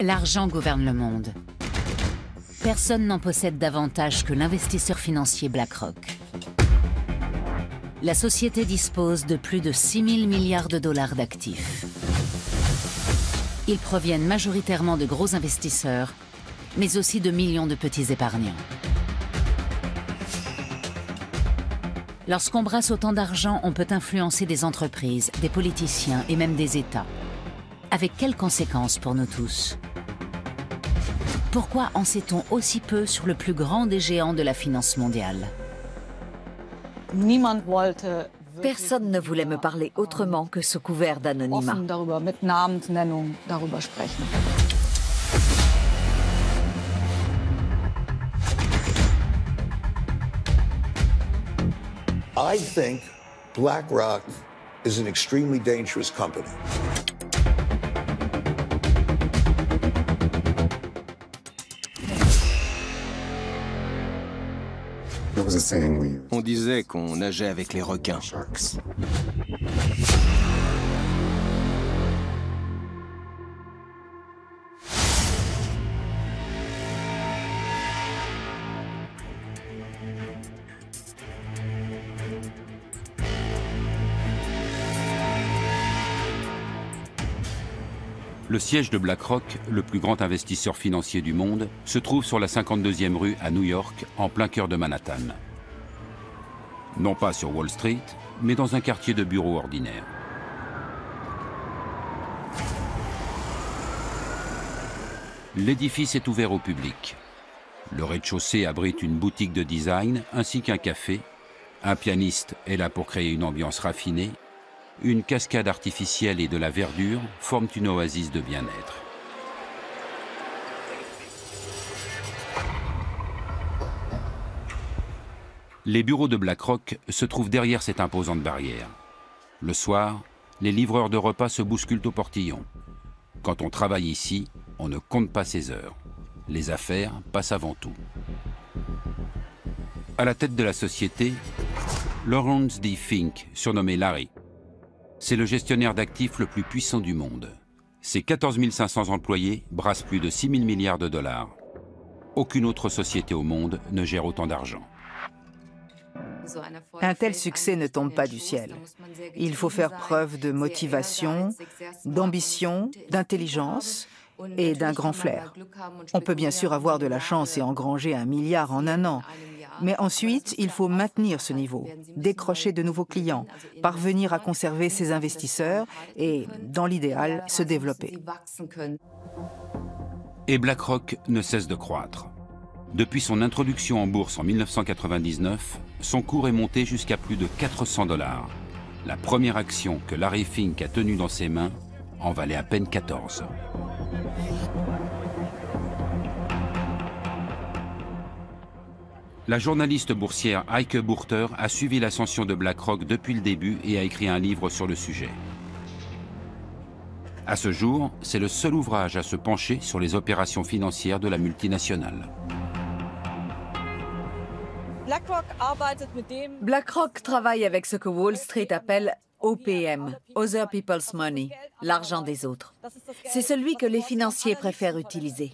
L'argent gouverne le monde. Personne n'en possède davantage que l'investisseur financier BlackRock. La société dispose de plus de 6 000 milliards de dollars d'actifs. Ils proviennent majoritairement de gros investisseurs, mais aussi de millions de petits épargnants. Lorsqu'on brasse autant d'argent, on peut influencer des entreprises, des politiciens et même des États. Avec quelles conséquences pour nous tous? Pourquoi en sait-on aussi peu sur le plus grand des géants de la finance mondiale? Personne ne voulait me parler autrement que sous couvert d'anonymat. I think BlackRock is an extremely dangerous company. On disait qu'on nageait avec les requins. Le siège de BlackRock, le plus grand investisseur financier du monde, se trouve sur la 52e rue à New York, en plein cœur de Manhattan. Non pas sur Wall Street, mais dans un quartier de bureaux ordinaire. L'édifice est ouvert au public. Le rez-de-chaussée abrite une boutique de design ainsi qu'un café. Un pianiste est là pour créer une ambiance raffinée. Une cascade artificielle et de la verdure forment une oasis de bien-être. Les bureaux de BlackRock se trouvent derrière cette imposante barrière. Le soir, les livreurs de repas se bousculent au portillon. Quand on travaille ici, on ne compte pas ses heures. Les affaires passent avant tout. À la tête de la société, Lawrence D. Fink, surnommé Larry. C'est le gestionnaire d'actifs le plus puissant du monde. Ses 14 500 employés brassent plus de 6 000 milliards de dollars. Aucune autre société au monde ne gère autant d'argent. Un tel succès ne tombe pas du ciel. Il faut faire preuve de motivation, d'ambition, d'intelligence et d'un grand flair. On peut bien sûr avoir de la chance et engranger 1 milliard en un an. Mais ensuite, il faut maintenir ce niveau, décrocher de nouveaux clients, parvenir à conserver ses investisseurs et, dans l'idéal, se développer. Et BlackRock ne cesse de croître. Depuis son introduction en bourse en 1999, son cours est monté jusqu'à plus de 400 $. La première action que Larry Fink a tenue dans ses mains en valait à peine 14. La journaliste boursière Heike Burter a suivi l'ascension de BlackRock depuis le début et a écrit un livre sur le sujet. À ce jour, c'est le seul ouvrage à se pencher sur les opérations financières de la multinationale. BlackRock travaille avec ce que Wall Street appelle OPM, Other People's Money, l'argent des autres. C'est celui que les financiers préfèrent utiliser.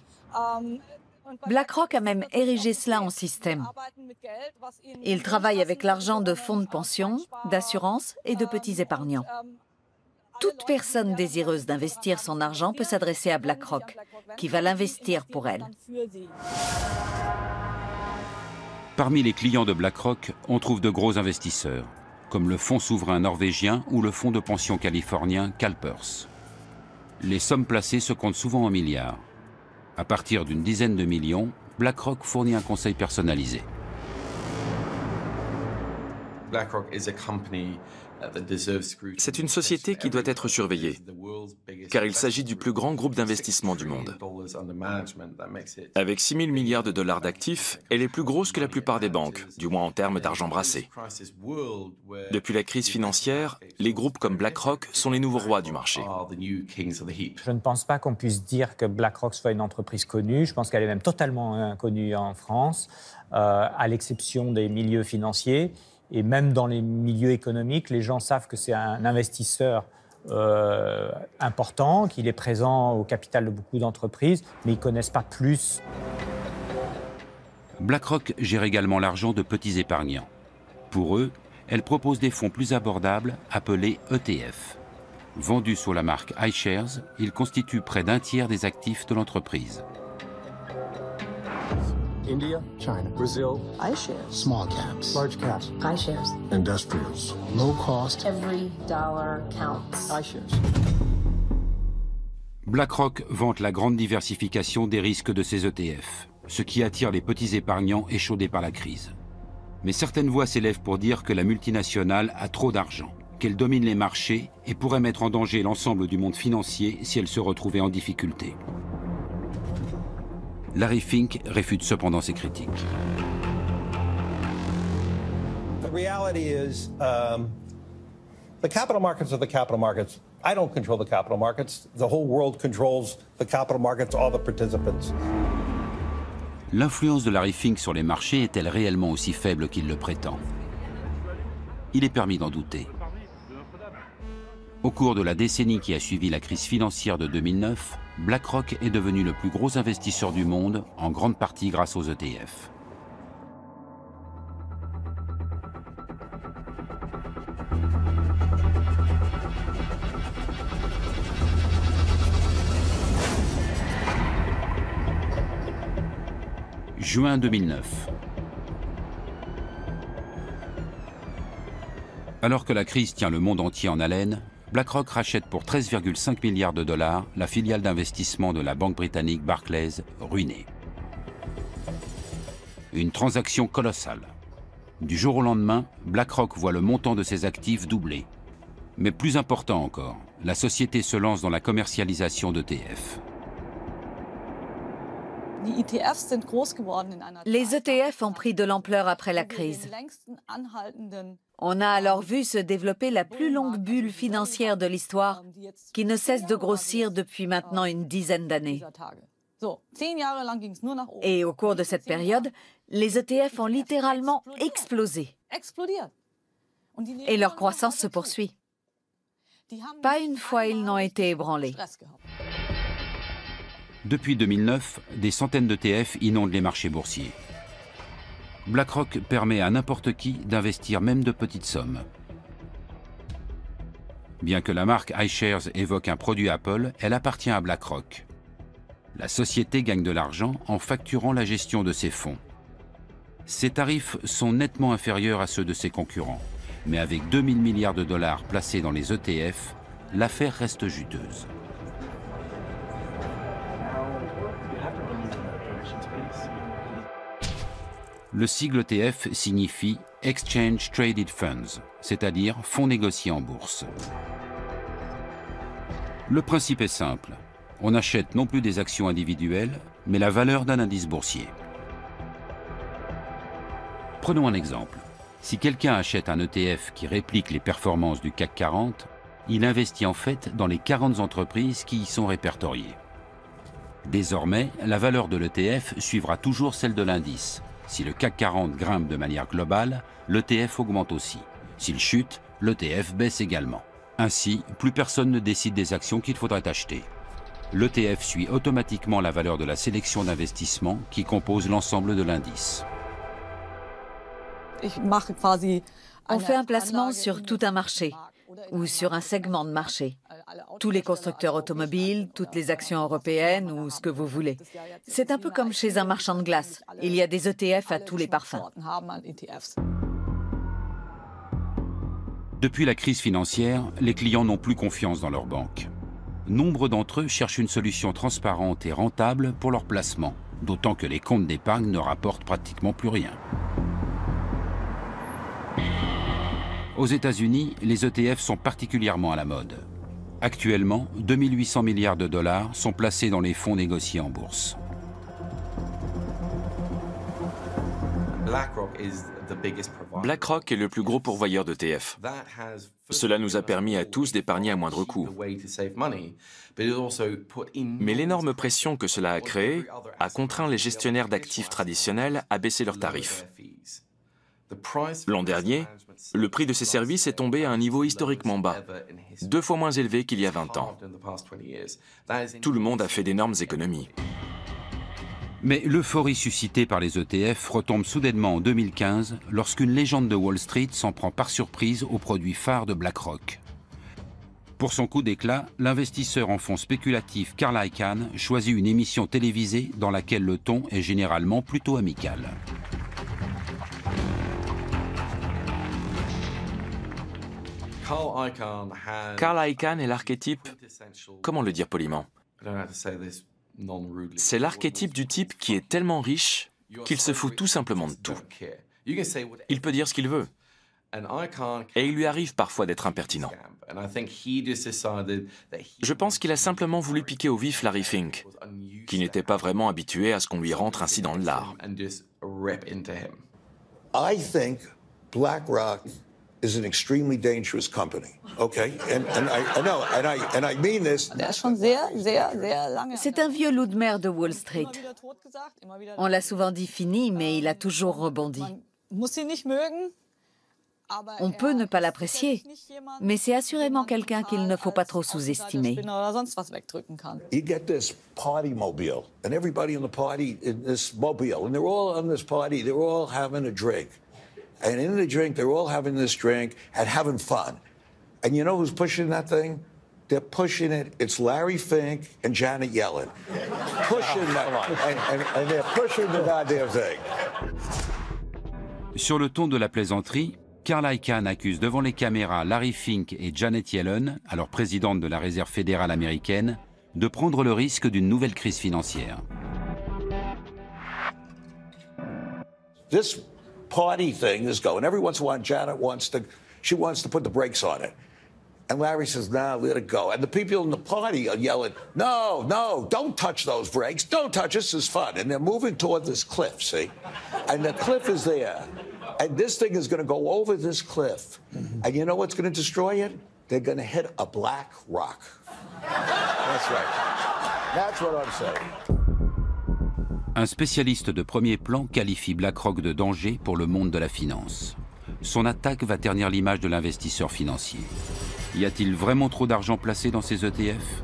BlackRock a même érigé cela en système. Il travaille avec l'argent de fonds de pension, d'assurance et de petits épargnants. Toute personne désireuse d'investir son argent peut s'adresser à BlackRock, qui va l'investir pour elle. Parmi les clients de BlackRock, on trouve de gros investisseurs, comme le fonds souverain norvégien ou le fonds de pension californien CalPERS. Les sommes placées se comptent souvent en milliards. À partir d'une dizaine de millions, BlackRock fournit un conseil personnalisé. C'est une société qui doit être surveillée, car il s'agit du plus grand groupe d'investissement du monde. Avec 6 000 milliards de dollars d'actifs, elle est plus grosse que la plupart des banques, du moins en termes d'argent brassé. Depuis la crise financière, les groupes comme BlackRock sont les nouveaux rois du marché. Je ne pense pas qu'on puisse dire que BlackRock soit une entreprise connue. Je pense qu'elle est même totalement inconnue en France, à l'exception des milieux financiers. Et même dans les milieux économiques, les gens savent que c'est un investisseur important, qu'il est présent au capital de beaucoup d'entreprises, mais ils ne connaissent pas plus. BlackRock gère également l'argent de petits épargnants. Pour eux, elle propose des fonds plus abordables appelés ETF. Vendus sous la marque iShares, ils constituent près d'un tiers des actifs de l'entreprise. India, China, Brazil, iShares, small caps, large caps, iShares, industrials, low cost. Every dollar counts. iShares. BlackRock vante la grande diversification des risques de ses ETF, ce qui attire les petits épargnants échaudés par la crise. Mais certaines voix s'élèvent pour dire que la multinationale a trop d'argent, qu'elle domine les marchés et pourrait mettre en danger l'ensemble du monde financier si elle se retrouvait en difficulté. Larry Fink réfute cependant ces critiques. The reality is, the capital markets are the capital markets. I don't control the capital markets. The whole world controls the capital markets, all the participants. L'influence de Larry Fink sur les marchés est-elle réellement aussi faible qu'il le prétend? Il est permis d'en douter. Au cours de la décennie qui a suivi la crise financière de 2009, BlackRock est devenu le plus gros investisseur du monde, en grande partie grâce aux ETF. Juin 2009. Alors que la crise tient le monde entier en haleine, BlackRock rachète pour 13,5 milliards de dollars la filiale d'investissement de la banque britannique Barclays, ruinée. Une transaction colossale. Du jour au lendemain, BlackRock voit le montant de ses actifs doubler. Mais plus important encore, la société se lance dans la commercialisation d'ETF. Les ETF ont pris de l'ampleur après la crise. On a alors vu se développer la plus longue bulle financière de l'histoire, qui ne cesse de grossir depuis maintenant une dizaine d'années. Et au cours de cette période, les ETF ont littéralement explosé. Et leur croissance se poursuit. Pas une fois ils n'ont été ébranlés. Depuis 2009, des centaines d'ETF inondent les marchés boursiers. BlackRock permet à n'importe qui d'investir même de petites sommes. Bien que la marque iShares évoque un produit Apple, elle appartient à BlackRock. La société gagne de l'argent en facturant la gestion de ses fonds. Ses tarifs sont nettement inférieurs à ceux de ses concurrents, mais avec 2000 milliards de dollars placés dans les ETF, l'affaire reste juteuse. Le sigle ETF signifie Exchange Traded Funds, c'est-à-dire fonds négociés en bourse. Le principe est simple. On achète non plus des actions individuelles, mais la valeur d'un indice boursier. Prenons un exemple. Si quelqu'un achète un ETF qui réplique les performances du CAC 40, il investit en fait dans les 40 entreprises qui y sont répertoriées. Désormais, la valeur de l'ETF suivra toujours celle de l'indice. Si le CAC 40 grimpe de manière globale, l'ETF augmente aussi. S'il chute, l'ETF baisse également. Ainsi, plus personne ne décide des actions qu'il faudrait acheter. L'ETF suit automatiquement la valeur de la sélection d'investissement qui compose l'ensemble de l'indice. On fait un placement sur tout un marché ou sur un segment de marché. Tous les constructeurs automobiles, toutes les actions européennes ou ce que vous voulez. C'est un peu comme chez un marchand de glace. Il y a des ETF à tous les parfums. Depuis la crise financière, les clients n'ont plus confiance dans leurs banques. Nombre d'entre eux cherchent une solution transparente et rentable pour leur placement, d'autant que les comptes d'épargne ne rapportent pratiquement plus rien. Aux États-Unis, les ETF sont particulièrement à la mode. Actuellement, 2800 milliards de dollars sont placés dans les fonds négociés en bourse. BlackRock est le plus gros pourvoyeur d'ETF. Cela nous a permis à tous d'épargner à moindre coût. Mais l'énorme pression que cela a créée a contraint les gestionnaires d'actifs traditionnels à baisser leurs tarifs. L'an dernier, Le prix de ces services est tombé à un niveau historiquement bas, 2 fois moins élevé qu'il y a 20 ans. Tout le monde a fait d'énormes économies. Mais l'euphorie suscitée par les ETF retombe soudainement en 2015 lorsqu'une légende de Wall Street s'en prend par surprise aux produits phares de BlackRock. Pour son coup d'éclat, l'investisseur en fonds spéculatif Carl Icahn choisit une émission télévisée dans laquelle le ton est généralement plutôt amical. Carl Icahn est l'archétype, comment le dire poliment? C'est l'archétype du type qui est tellement riche qu'il se fout tout simplement de tout. Il peut dire ce qu'il veut. Et il lui arrive parfois d'être impertinent. Je pense qu'il a simplement voulu piquer au vif Larry Fink, qui n'était pas vraiment habitué à ce qu'on lui rentre ainsi dans le lard. I think BlackRock is an extremely dangerous company. Okay, and I mean this. C'est un vieux loup de mer de Wall Street. On l'a souvent dit fini, mais il a toujours rebondi. On peut ne pas l'apprécier, mais c'est assurément quelqu'un qu'il ne faut pas trop sous-estimer. You get this party mobile, and everybody in the party in this mobile, and they're all on this party, they're all having a drink. And in the drink, they're all having this drink and having fun. And you know who's pushing that thing? They're pushing it. It's Larry Fink and Janet Yellen. Pushing that, and they're pushing the goddamn thing. Sur le ton de la plaisanterie, Carl Icahn accuse devant les caméras Larry Fink et Janet Yellen, alors présidente de la Réserve fédérale américaine, de prendre le risque d'une nouvelle crise financière. This party thing is going. Every once in a while, Janet wants to put the brakes on it. And Larry says, nah, let it go. And the people in the party are yelling, no, no, don't touch those brakes. Don't touch, this is fun. And they're moving toward this cliff, see? And the cliff is there. And this thing is going to go over this cliff. And you know what's going to destroy it? They're going to hit a black rock. That's right. That's what I'm saying. Un spécialiste de premier plan qualifie BlackRock de danger pour le monde de la finance. Son attaque va ternir l'image de l'investisseur financier. Y a-t-il vraiment trop d'argent placé dans ces ETF ?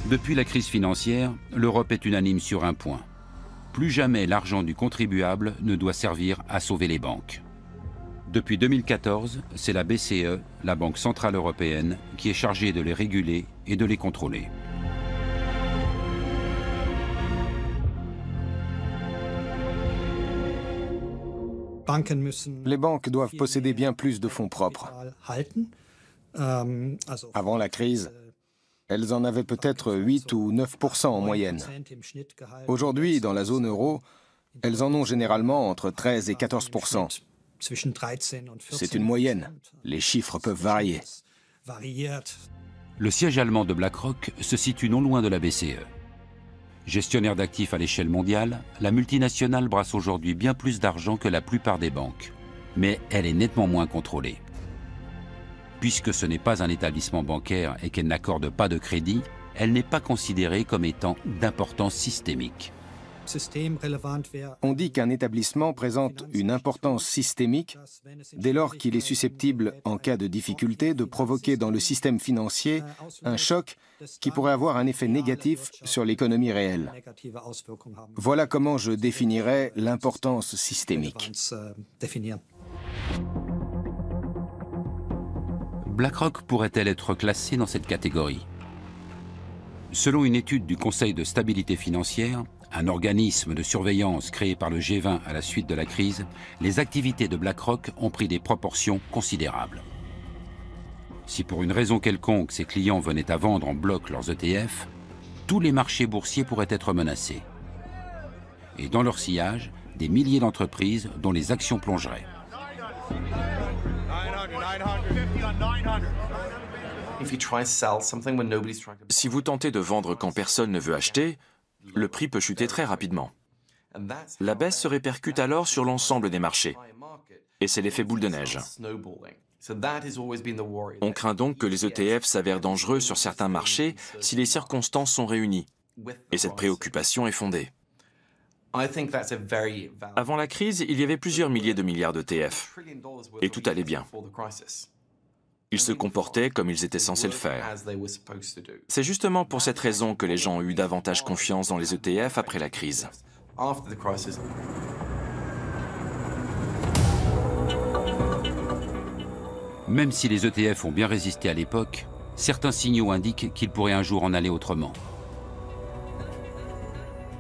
Depuis la crise financière, l'Europe est unanime sur un point. Plus jamais l'argent du contribuable ne doit servir à sauver les banques. Depuis 2014, c'est la BCE, la Banque centrale européenne, qui est chargée de les réguler et de les contrôler. Les banques doivent posséder bien plus de fonds propres. Avant la crise, elles en avaient peut-être 8 ou 9% en moyenne. Aujourd'hui, dans la zone euro, elles en ont généralement entre 13 et 14%. C'est une moyenne. Les chiffres peuvent varier. Le siège allemand de BlackRock se situe non loin de la BCE. Gestionnaire d'actifs à l'échelle mondiale, la multinationale brasse aujourd'hui bien plus d'argent que la plupart des banques. Mais elle est nettement moins contrôlée. Puisque ce n'est pas un établissement bancaire et qu'elle n'accorde pas de crédit, elle n'est pas considérée comme étant d'importance systémique. On dit qu'un établissement présente une importance systémique dès lors qu'il est susceptible, en cas de difficulté, de provoquer dans le système financier un choc qui pourrait avoir un effet négatif sur l'économie réelle. Voilà comment je définirais l'importance systémique. BlackRock pourrait-elle être classée dans cette catégorie? Selon une étude du Conseil de stabilité financière, un organisme de surveillance créé par le G20 à la suite de la crise, les activités de BlackRock ont pris des proportions considérables. Si pour une raison quelconque ses clients venaient à vendre en bloc leurs ETF, tous les marchés boursiers pourraient être menacés. Et dans leur sillage, des milliers d'entreprises dont les actions plongeraient. Si vous tentez de vendre quand personne ne veut acheter, le prix peut chuter très rapidement. La baisse se répercute alors sur l'ensemble des marchés. Et c'est l'effet boule de neige. On craint donc que les ETF s'avèrent dangereux sur certains marchés si les circonstances sont réunies. Et cette préoccupation est fondée. Avant la crise, il y avait plusieurs milliers de milliards d'ETF. Et tout allait bien. Ils se comportaient comme ils étaient censés le faire. C'est justement pour cette raison que les gens ont eu davantage confiance dans les ETF après la crise. Même si les ETF ont bien résisté à l'époque, certains signaux indiquent qu'ils pourraient un jour en aller autrement.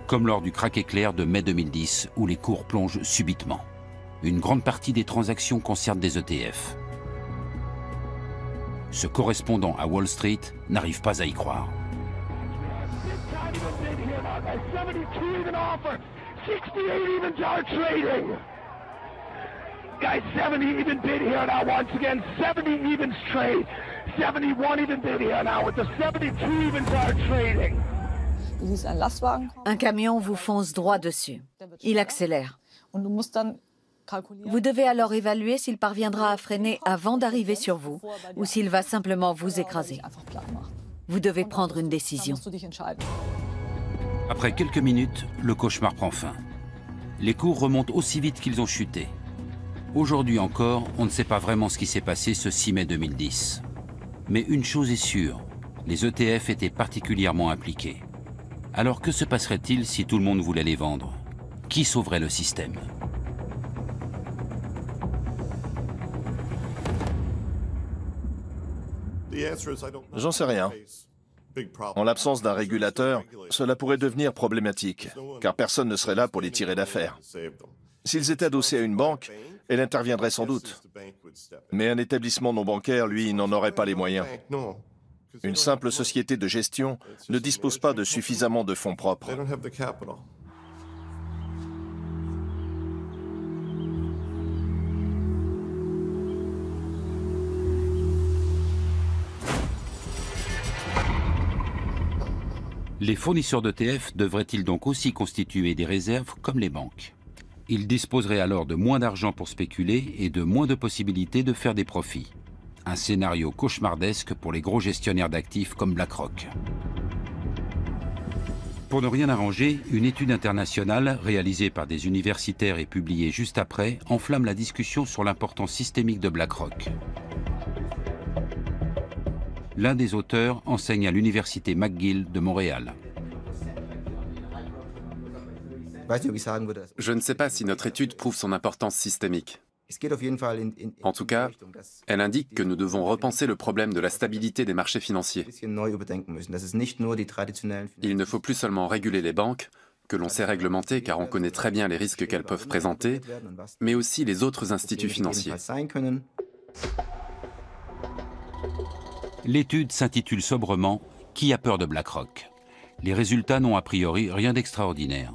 Comme lors du krach éclair de mai 2010, où les cours plongent subitement. Une grande partie des transactions concernent des ETF. Ce correspondant à Wall Street n'arrive pas à y croire. Guys, 70 even bid here now once again. 70 evens trade. 71 even bid here now with the 72 evens are trading. Un camion vous fonce droit dessus. Il accélère. Vous devez alors évaluer s'il parviendra à freiner avant d'arriver sur vous ou s'il va simplement vous écraser. Vous devez prendre une décision. Après quelques minutes, le cauchemar prend fin. Les cours remontent aussi vite qu'ils ont chuté. Aujourd'hui encore, on ne sait pas vraiment ce qui s'est passé ce 6 mai 2010. Mais une chose est sûre, les ETF étaient particulièrement impliqués. Alors que se passerait-il si tout le monde voulait les vendre? Qui sauverait le système? J'en sais rien. En l'absence d'un régulateur, cela pourrait devenir problématique, car personne ne serait là pour les tirer d'affaire. S'ils étaient adossés à une banque, elle interviendrait sans doute. Mais un établissement non bancaire, lui, n'en aurait pas les moyens. Une simple société de gestion ne dispose pas de suffisamment de fonds propres. Les fournisseurs d'ETF devraient-ils donc aussi constituer des réserves comme les banques? Ils disposeraient alors de moins d'argent pour spéculer et de moins de possibilités de faire des profits. Un scénario cauchemardesque pour les gros gestionnaires d'actifs comme BlackRock. Pour ne rien arranger, une étude internationale réalisée par des universitaires et publiée juste après enflamme la discussion sur l'importance systémique de BlackRock. L'un des auteurs enseigne à l'université McGill de Montréal. Je ne sais pas si notre étude prouve son importance systémique. En tout cas, elle indique que nous devons repenser le problème de la stabilité des marchés financiers. Il ne faut plus seulement réguler les banques, que l'on sait réglementer car on connaît très bien les risques qu'elles peuvent présenter, mais aussi les autres instituts financiers. L'étude s'intitule sobrement « Qui a peur de BlackRock ?» Les résultats n'ont a priori rien d'extraordinaire.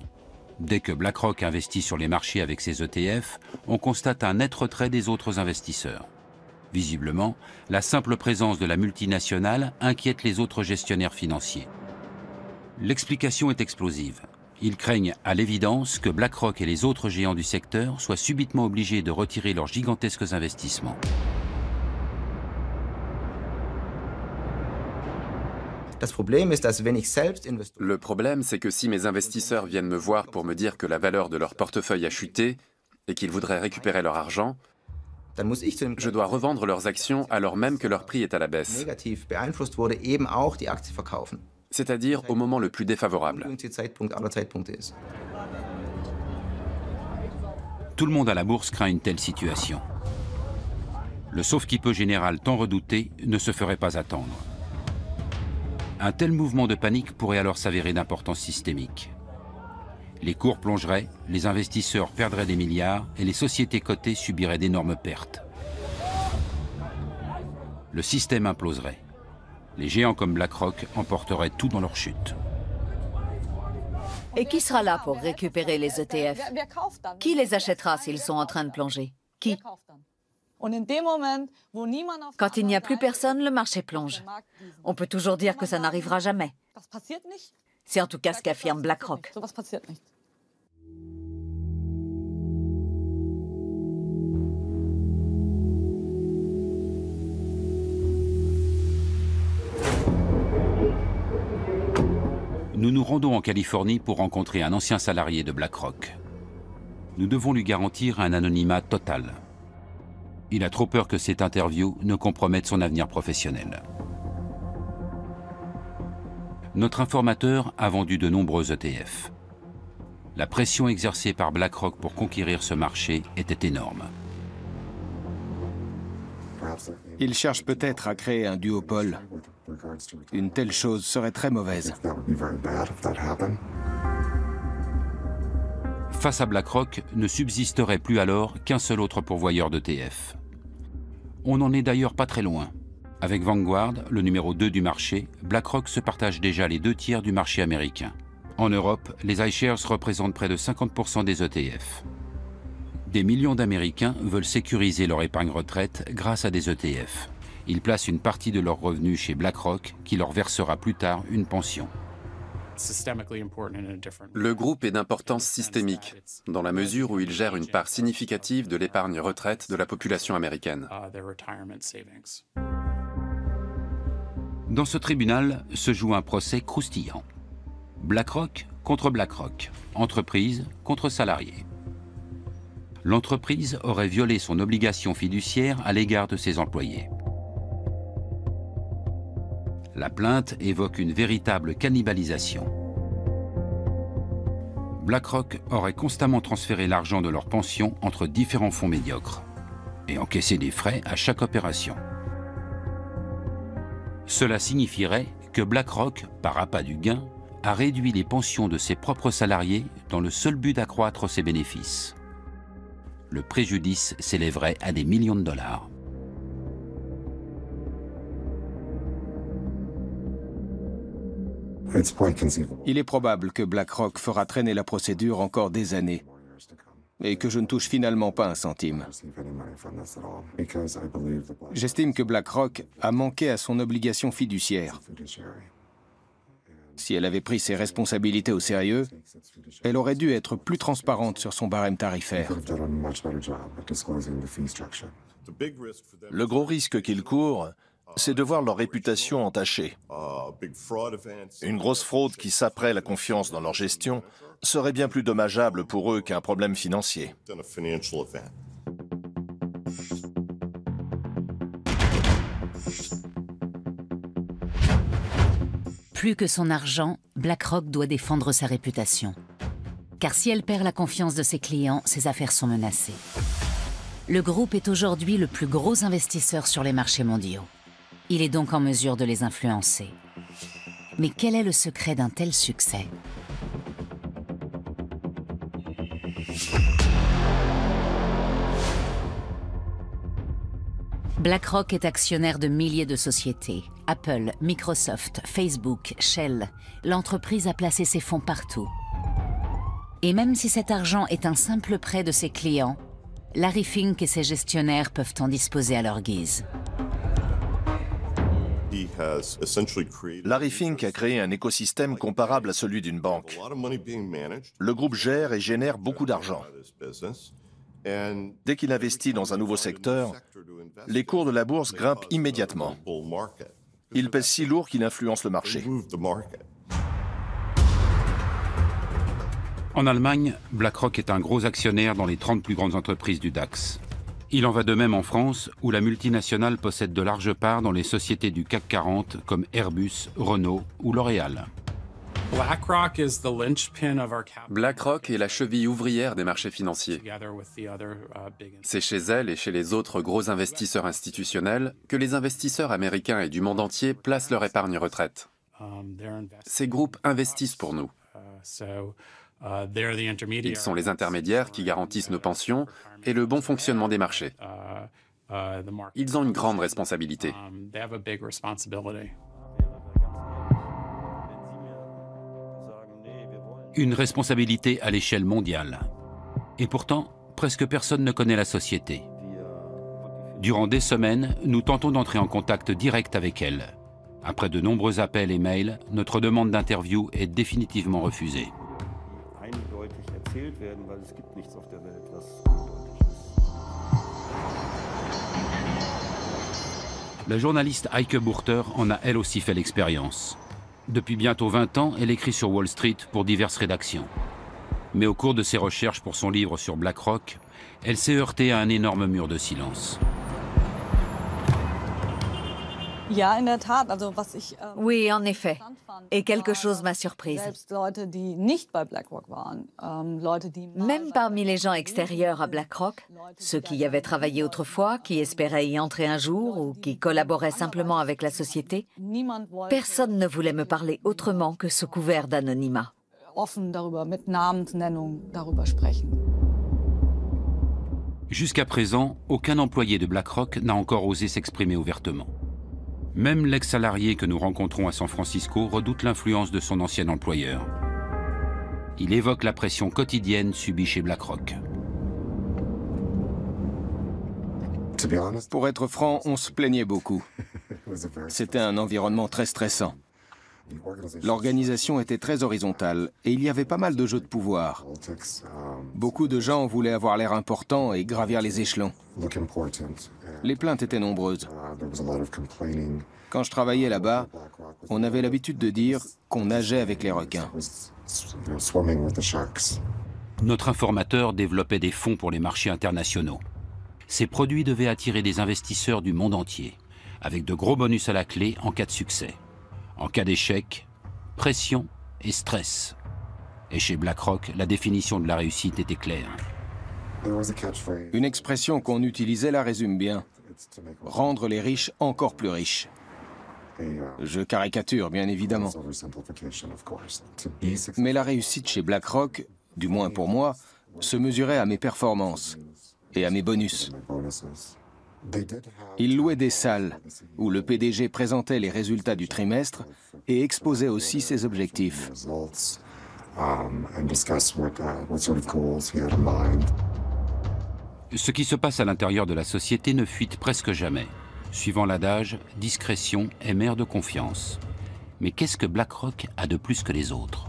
Dès que BlackRock investit sur les marchés avec ses ETF, on constate un net retrait des autres investisseurs. Visiblement, la simple présence de la multinationale inquiète les autres gestionnaires financiers. L'explication est explosive. Ils craignent à l'évidence que BlackRock et les autres géants du secteur soient subitement obligés de retirer leurs gigantesques investissements. Le problème, c'est que si mes investisseurs viennent me voir pour me dire que la valeur de leur portefeuille a chuté et qu'ils voudraient récupérer leur argent, je dois revendre leurs actions alors même que leur prix est à la baisse. C'est-à-dire au moment le plus défavorable. Tout le monde à la bourse craint une telle situation. Le sauve-qui-peut général tant redouté ne se ferait pas attendre. Un tel mouvement de panique pourrait alors s'avérer d'importance systémique. Les cours plongeraient, les investisseurs perdraient des milliards et les sociétés cotées subiraient d'énormes pertes. Le système imploserait. Les géants comme BlackRock emporteraient tout dans leur chute. Et qui sera là pour récupérer les ETF? Qui les achètera s'ils sont en train de plonger? Qui? Quand il n'y a plus personne, le marché plonge. On peut toujours dire que ça n'arrivera jamais. C'est en tout cas ce qu'affirme BlackRock. Nous nous rendons en Californie pour rencontrer un ancien salarié de BlackRock. Nous devons lui garantir un anonymat total. Il a trop peur que cette interview ne compromette son avenir professionnel. Notre informateur a vendu de nombreux ETF. La pression exercée par BlackRock pour conquérir ce marché était énorme. Il cherche peut-être à créer un duopole. Une telle chose serait très mauvaise. Face à BlackRock, ne subsisterait plus alors qu'un seul autre pourvoyeur d'ETF. On n'en est d'ailleurs pas très loin. Avec Vanguard, le numéro 2 du marché, BlackRock se partage déjà les 2/3 du marché américain. En Europe, les iShares représentent près de 50% des ETF. Des millions d'Américains veulent sécuriser leur épargne retraite grâce à des ETF. Ils placent une partie de leurs revenus chez BlackRock qui leur versera plus tard une pension. Le groupe est d'importance systémique, dans la mesure où il gère une part significative de l'épargne retraite de la population américaine. Dans ce tribunal se joue un procès croustillant. BlackRock contre BlackRock, entreprise contre salarié. L'entreprise aurait violé son obligation fiduciaire à l'égard de ses employés. La plainte évoque une véritable cannibalisation. BlackRock aurait constamment transféré l'argent de leur pension entre différents fonds médiocres et encaissé des frais à chaque opération. Cela signifierait que BlackRock, par appât du gain, a réduit les pensions de ses propres salariés dans le seul but d'accroître ses bénéfices. Le préjudice s'élèverait à des millions de dollars. Il est probable que BlackRock fera traîner la procédure encore des années et que je ne touche finalement pas un centime. J'estime que BlackRock a manqué à son obligation fiduciaire. Si elle avait pris ses responsabilités au sérieux, elle aurait dû être plus transparente sur son barème tarifaire. Le gros risque qu'ils courent, c'est de voir leur réputation entachée. Une grosse fraude qui saperait la confiance dans leur gestion serait bien plus dommageable pour eux qu'un problème financier. Plus que son argent, BlackRock doit défendre sa réputation. Car si elle perd la confiance de ses clients, ses affaires sont menacées. Le groupe est aujourd'hui le plus gros investisseur sur les marchés mondiaux. Il est donc en mesure de les influencer. Mais quel est le secret d'un tel succès ? BlackRock est actionnaire de milliers de sociétés. Apple, Microsoft, Facebook, Shell. L'entreprise a placé ses fonds partout. Et même si cet argent est un simple prêt de ses clients, Larry Fink et ses gestionnaires peuvent en disposer à leur guise. Larry Fink a créé un écosystème comparable à celui d'une banque. Le groupe gère et génère beaucoup d'argent. Dès qu'il investit dans un nouveau secteur, les cours de la bourse grimpent immédiatement. Il pèse si lourd qu'il influence le marché. En Allemagne, BlackRock est un gros actionnaire dans les 30 plus grandes entreprises du DAX. Il en va de même en France, où la multinationale possède de larges parts dans les sociétés du CAC 40 comme Airbus, Renault ou L'Oréal. BlackRock est la cheville ouvrière des marchés financiers. C'est chez elle et chez les autres gros investisseurs institutionnels que les investisseurs américains et du monde entier placent leur épargne retraite. Ces groupes investissent pour nous. Ils sont les intermédiaires qui garantissent nos pensions et le bon fonctionnement des marchés. Ils ont une grande responsabilité. Une responsabilité à l'échelle mondiale. Et pourtant, presque personne ne connaît la société. Durant des semaines, nous tentons d'entrer en contact direct avec elle. Après de nombreux appels et mails, notre demande d'interview est définitivement refusée. La journaliste Heike Burter en a elle aussi fait l'expérience. Depuis bientôt 20 ans, elle écrit sur Wall Street pour diverses rédactions. Mais au cours de ses recherches pour son livre sur BlackRock, elle s'est heurtée à un énorme mur de silence. Oui, en effet. Et quelque chose m'a surprise. Même parmi les gens extérieurs à BlackRock, ceux qui y avaient travaillé autrefois, qui espéraient y entrer un jour ou qui collaboraient simplement avec la société, personne ne voulait me parler autrement que sous couvert d'anonymat. Jusqu'à présent, aucun employé de BlackRock n'a encore osé s'exprimer ouvertement. Même l'ex-salarié que nous rencontrons à San Francisco redoute l'influence de son ancien employeur. Il évoque la pression quotidienne subie chez BlackRock. Pour être franc, on se plaignait beaucoup. C'était un environnement très stressant. L'organisation était très horizontale et il y avait pas mal de jeux de pouvoir. Beaucoup de gens voulaient avoir l'air important et gravir les échelons. Les plaintes étaient nombreuses. Quand je travaillais là-bas, on avait l'habitude de dire qu'on nageait avec les requins. Notre informateur développait des fonds pour les marchés internationaux. Ces produits devaient attirer des investisseurs du monde entier, avec de gros bonus à la clé en cas de succès. En cas d'échec, pression et stress. Et chez BlackRock, la définition de la réussite était claire. Une expression qu'on utilisait la résume bien. Rendre les riches encore plus riches. Je caricature, bien évidemment. Mais la réussite chez BlackRock, du moins pour moi, se mesurait à mes performances et à mes bonus. Ils louaient des salles où le PDG présentait les résultats du trimestre et exposait aussi ses objectifs. Ce qui se passe à l'intérieur de la société ne fuite presque jamais. Suivant l'adage, discrétion est mère de confiance. Mais qu'est-ce que BlackRock a de plus que les autres ?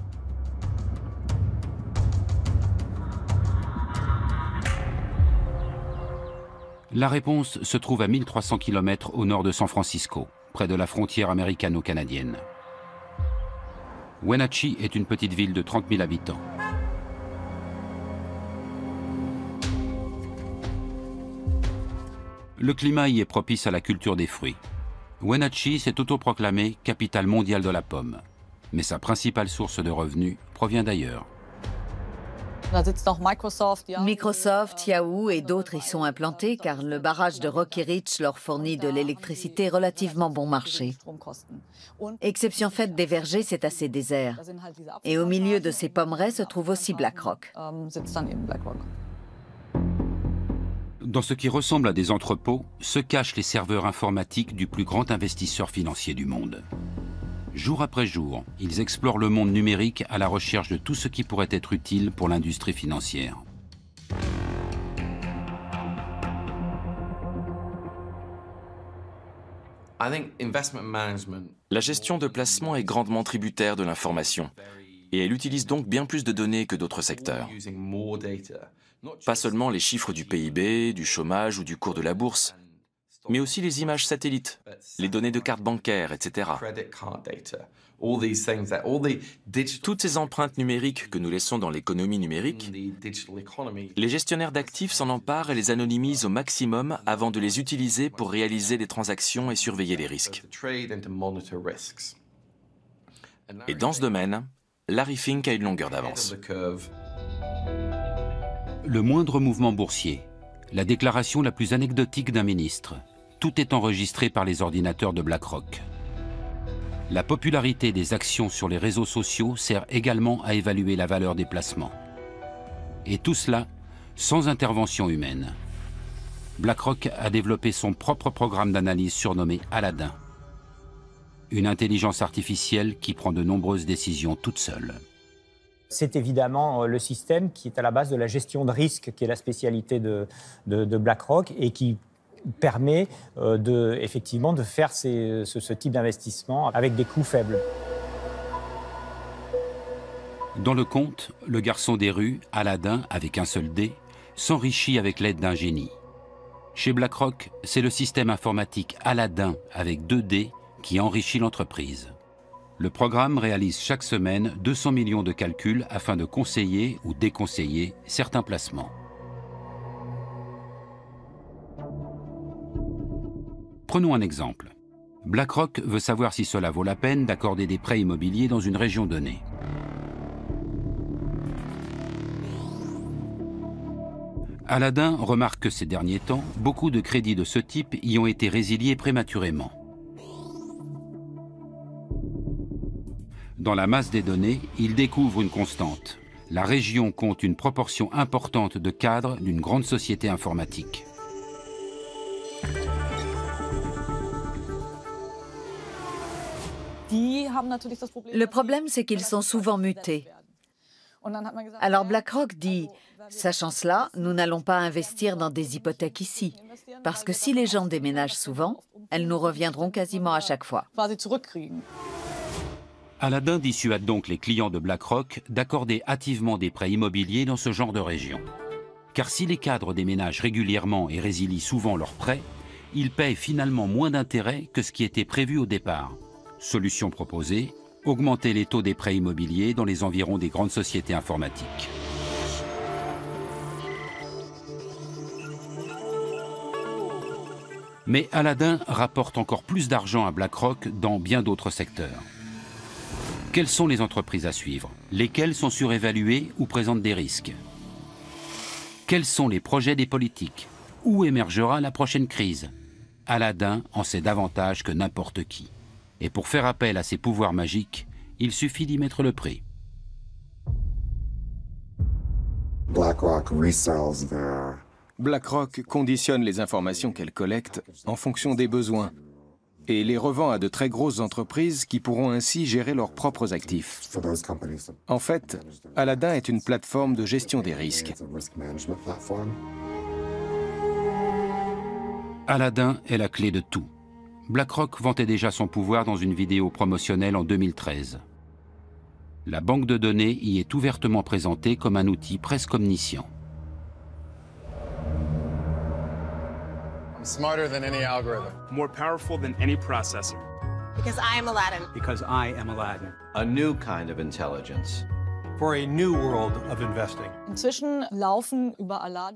La réponse se trouve à 1300 km au nord de San Francisco, près de la frontière américano-canadienne. Wenatchee est une petite ville de 30 000 habitants. Le climat y est propice à la culture des fruits. Wenatchee s'est autoproclamée capitale mondiale de la pomme. Mais sa principale source de revenus provient d'ailleurs. Microsoft, Yahoo et d'autres y sont implantés car le barrage de Rocky Ridge leur fournit de l'électricité relativement bon marché. Exception faite des vergers, c'est assez désert. Et au milieu de ces pommeraies se trouve aussi BlackRock. Dans ce qui ressemble à des entrepôts, se cachent les serveurs informatiques du plus grand investisseur financier du monde. Jour après jour, ils explorent le monde numérique à la recherche de tout ce qui pourrait être utile pour l'industrie financière. La gestion de placement est grandement tributaire de l'information et elle utilise donc bien plus de données que d'autres secteurs. Pas seulement les chiffres du PIB, du chômage ou du cours de la bourse, mais aussi les images satellites, les données de cartes bancaires, etc. Toutes ces empreintes numériques que nous laissons dans l'économie numérique, les gestionnaires d'actifs s'en emparent et les anonymisent au maximum avant de les utiliser pour réaliser des transactions et surveiller les risques. Et dans ce domaine, Larry Fink a une longueur d'avance. Le moindre mouvement boursier, la déclaration la plus anecdotique d'un ministre, tout est enregistré par les ordinateurs de BlackRock. La popularité des actions sur les réseaux sociaux sert également à évaluer la valeur des placements. Et tout cela sans intervention humaine. BlackRock a développé son propre programme d'analyse surnommé Aladdin. Une intelligence artificielle qui prend de nombreuses décisions toute seule. C'est évidemment le système qui est à la base de la gestion de risque, qui est la spécialité de BlackRock et qui permet effectivement de faire ce type d'investissement avec des coûts faibles. Dans le conte, le garçon des rues, Aladdin, avec un seul dé, s'enrichit avec l'aide d'un génie. Chez BlackRock, c'est le système informatique Aladdin avec 2 dés qui enrichit l'entreprise. Le programme réalise chaque semaine 200 millions de calculs afin de conseiller ou déconseiller certains placements. Prenons un exemple. BlackRock veut savoir si cela vaut la peine d'accorder des prêts immobiliers dans une région donnée. Aladdin remarque que ces derniers temps, beaucoup de crédits de ce type y ont été résiliés prématurément. Dans la masse des données, il découvre une constante. La région compte une proportion importante de cadres d'une grande société informatique. Le problème, c'est qu'ils sont souvent mutés. Alors BlackRock dit, sachant cela, nous n'allons pas investir dans des hypothèques ici, parce que si les gens déménagent souvent, elles nous reviendront quasiment à chaque fois. Aladdin dissuade donc les clients de BlackRock d'accorder hâtivement des prêts immobiliers dans ce genre de région. Car si les cadres déménagent régulièrement et résilient souvent leurs prêts, ils paient finalement moins d'intérêt que ce qui était prévu au départ. Solution proposée, augmenter les taux des prêts immobiliers dans les environs des grandes sociétés informatiques. Mais Aladdin rapporte encore plus d'argent à BlackRock dans bien d'autres secteurs. Quelles sont les entreprises à suivre? Lesquelles sont surévaluées ou présentent des risques? Quels sont les projets des politiques? Où émergera la prochaine crise? Aladdin en sait davantage que n'importe qui. Et pour faire appel à ses pouvoirs magiques, il suffit d'y mettre le prix. BlackRock conditionne les informations qu'elle collecte en fonction des besoins et les revend à de très grosses entreprises qui pourront ainsi gérer leurs propres actifs. En fait, Aladdin est une plateforme de gestion des risques. Aladdin est la clé de tout. BlackRock vantait déjà son pouvoir dans une vidéo promotionnelle en 2013. La banque de données y est ouvertement présentée comme un outil presque omniscient. I'm smarter than any algorithm. More powerful than any processor. Because I am Aladdin. Because I am Aladdin. A new kind of intelligence. For a new world of investing.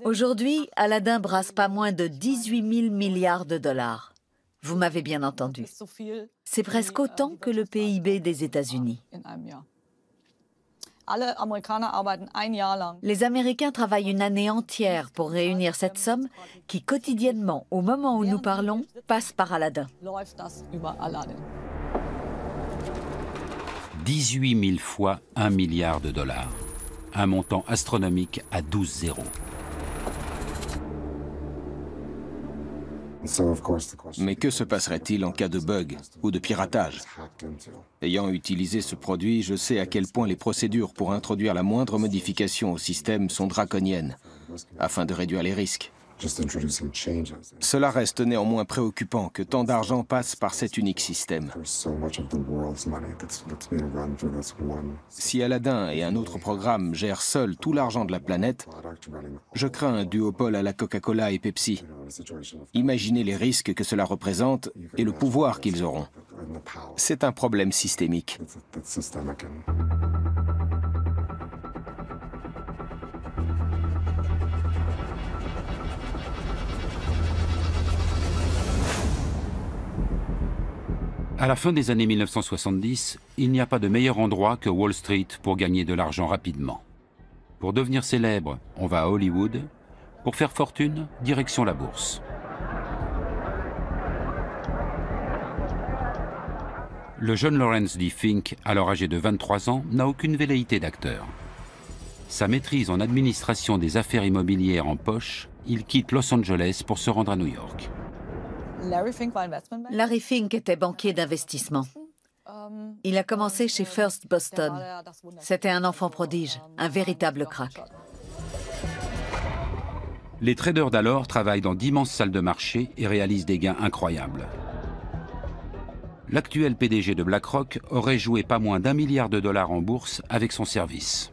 Aujourd'hui, Aladdin brasse pas moins de 18 000 milliards de dollars. Vous m'avez bien entendu. C'est presque autant que le PIB des États-Unis. Les Américains travaillent une année entière pour réunir cette somme qui, quotidiennement, au moment où nous parlons, passe par Aladdin. 18 000 fois 1 milliard de dollars. Un montant astronomique à 12 zéros. Mais que se passerait-il en cas de bug ou de piratage? Ayant utilisé ce produit, je sais à quel point les procédures pour introduire la moindre modification au système sont draconiennes, afin de réduire les risques. Cela reste néanmoins préoccupant que tant d'argent passe par cet unique système. Si Aladdin et un autre programme gèrent seuls tout l'argent de la planète, je crains un duopole à la Coca-Cola et Pepsi. Imaginez les risques que cela représente et le pouvoir qu'ils auront. C'est un problème systémique. À la fin des années 1970, il n'y a pas de meilleur endroit que Wall Street pour gagner de l'argent rapidement. Pour devenir célèbre, on va à Hollywood. Pour faire fortune, direction la bourse. Le jeune Lawrence D. Fink, alors âgé de 23 ans, n'a aucune velléité d'acteur. Sa maîtrise en administration des affaires immobilières en poche, il quitte Los Angeles pour se rendre à New York. Larry Fink était banquier d'investissement. Il a commencé chez First Boston. C'était un enfant prodige, un véritable crack. Les traders d'alors travaillent dans d'immenses salles de marché et réalisent des gains incroyables. L'actuel PDG de BlackRock aurait joué pas moins d'1 milliard de dollars en bourse avec son service.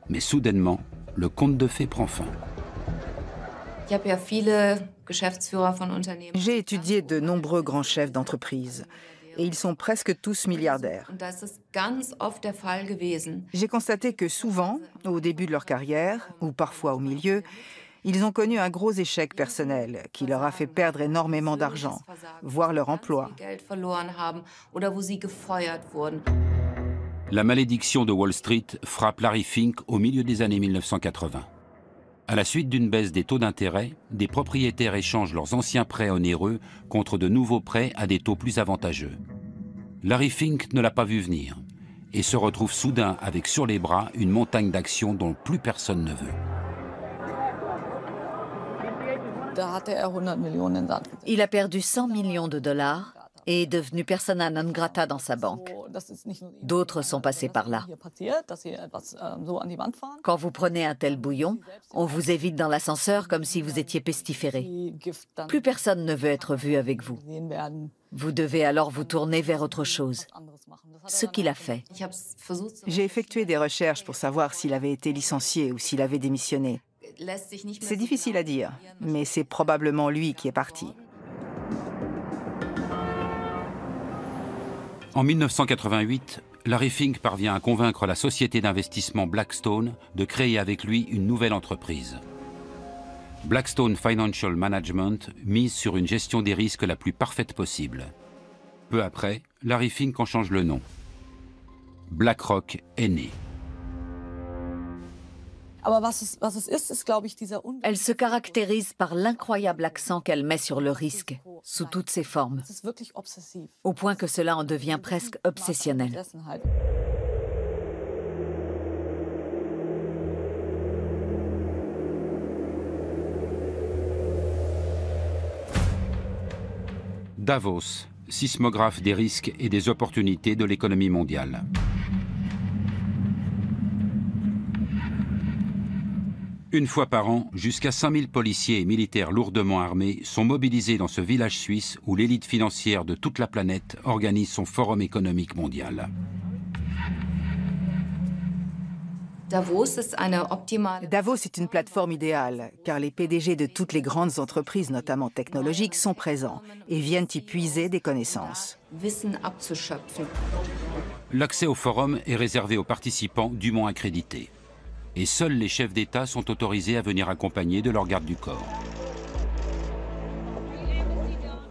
Mais soudainement, le conte de fées prend fin. J'ai étudié de nombreux grands chefs d'entreprise et ils sont presque tous milliardaires. J'ai constaté que souvent, au début de leur carrière, ou parfois au milieu, ils ont connu un gros échec personnel qui leur a fait perdre énormément d'argent, voire leur emploi. La malédiction de Wall Street frappe Larry Fink au milieu des années 1980. À la suite d'une baisse des taux d'intérêt, des propriétaires échangent leurs anciens prêts onéreux contre de nouveaux prêts à des taux plus avantageux. Larry Fink ne l'a pas vu venir et se retrouve soudain avec sur les bras une montagne d'actions dont plus personne ne veut. Il a perdu 100 millions de dollars et est devenu persona non grata dans sa banque. D'autres sont passés par là. Quand vous prenez un tel bouillon, on vous évite dans l'ascenseur comme si vous étiez pestiféré. Plus personne ne veut être vu avec vous. Vous devez alors vous tourner vers autre chose. Ce qu'il a fait. J'ai effectué des recherches pour savoir s'il avait été licencié ou s'il avait démissionné. C'est difficile à dire, mais c'est probablement lui qui est parti. En 1988, Larry Fink parvient à convaincre la société d'investissement Blackstone de créer avec lui une nouvelle entreprise. Blackstone Financial Management mise sur une gestion des risques la plus parfaite possible. Peu après, Larry Fink en change le nom. BlackRock est né. Elle se caractérise par l'incroyable accent qu'elle met sur le risque, sous toutes ses formes, au point que cela en devient presque obsessionnel. Davos, sismographe des risques et des opportunités de l'économie mondiale. Une fois par an, jusqu'à 5000 policiers et militaires lourdement armés sont mobilisés dans ce village suisse où l'élite financière de toute la planète organise son forum économique mondial. Davos est une plateforme idéale, car les PDG de toutes les grandes entreprises, notamment technologiques, sont présents et viennent y puiser des connaissances. L'accès au forum est réservé aux participants dûment accrédités. Et seuls les chefs d'État sont autorisés à venir accompagnés de leur garde du corps.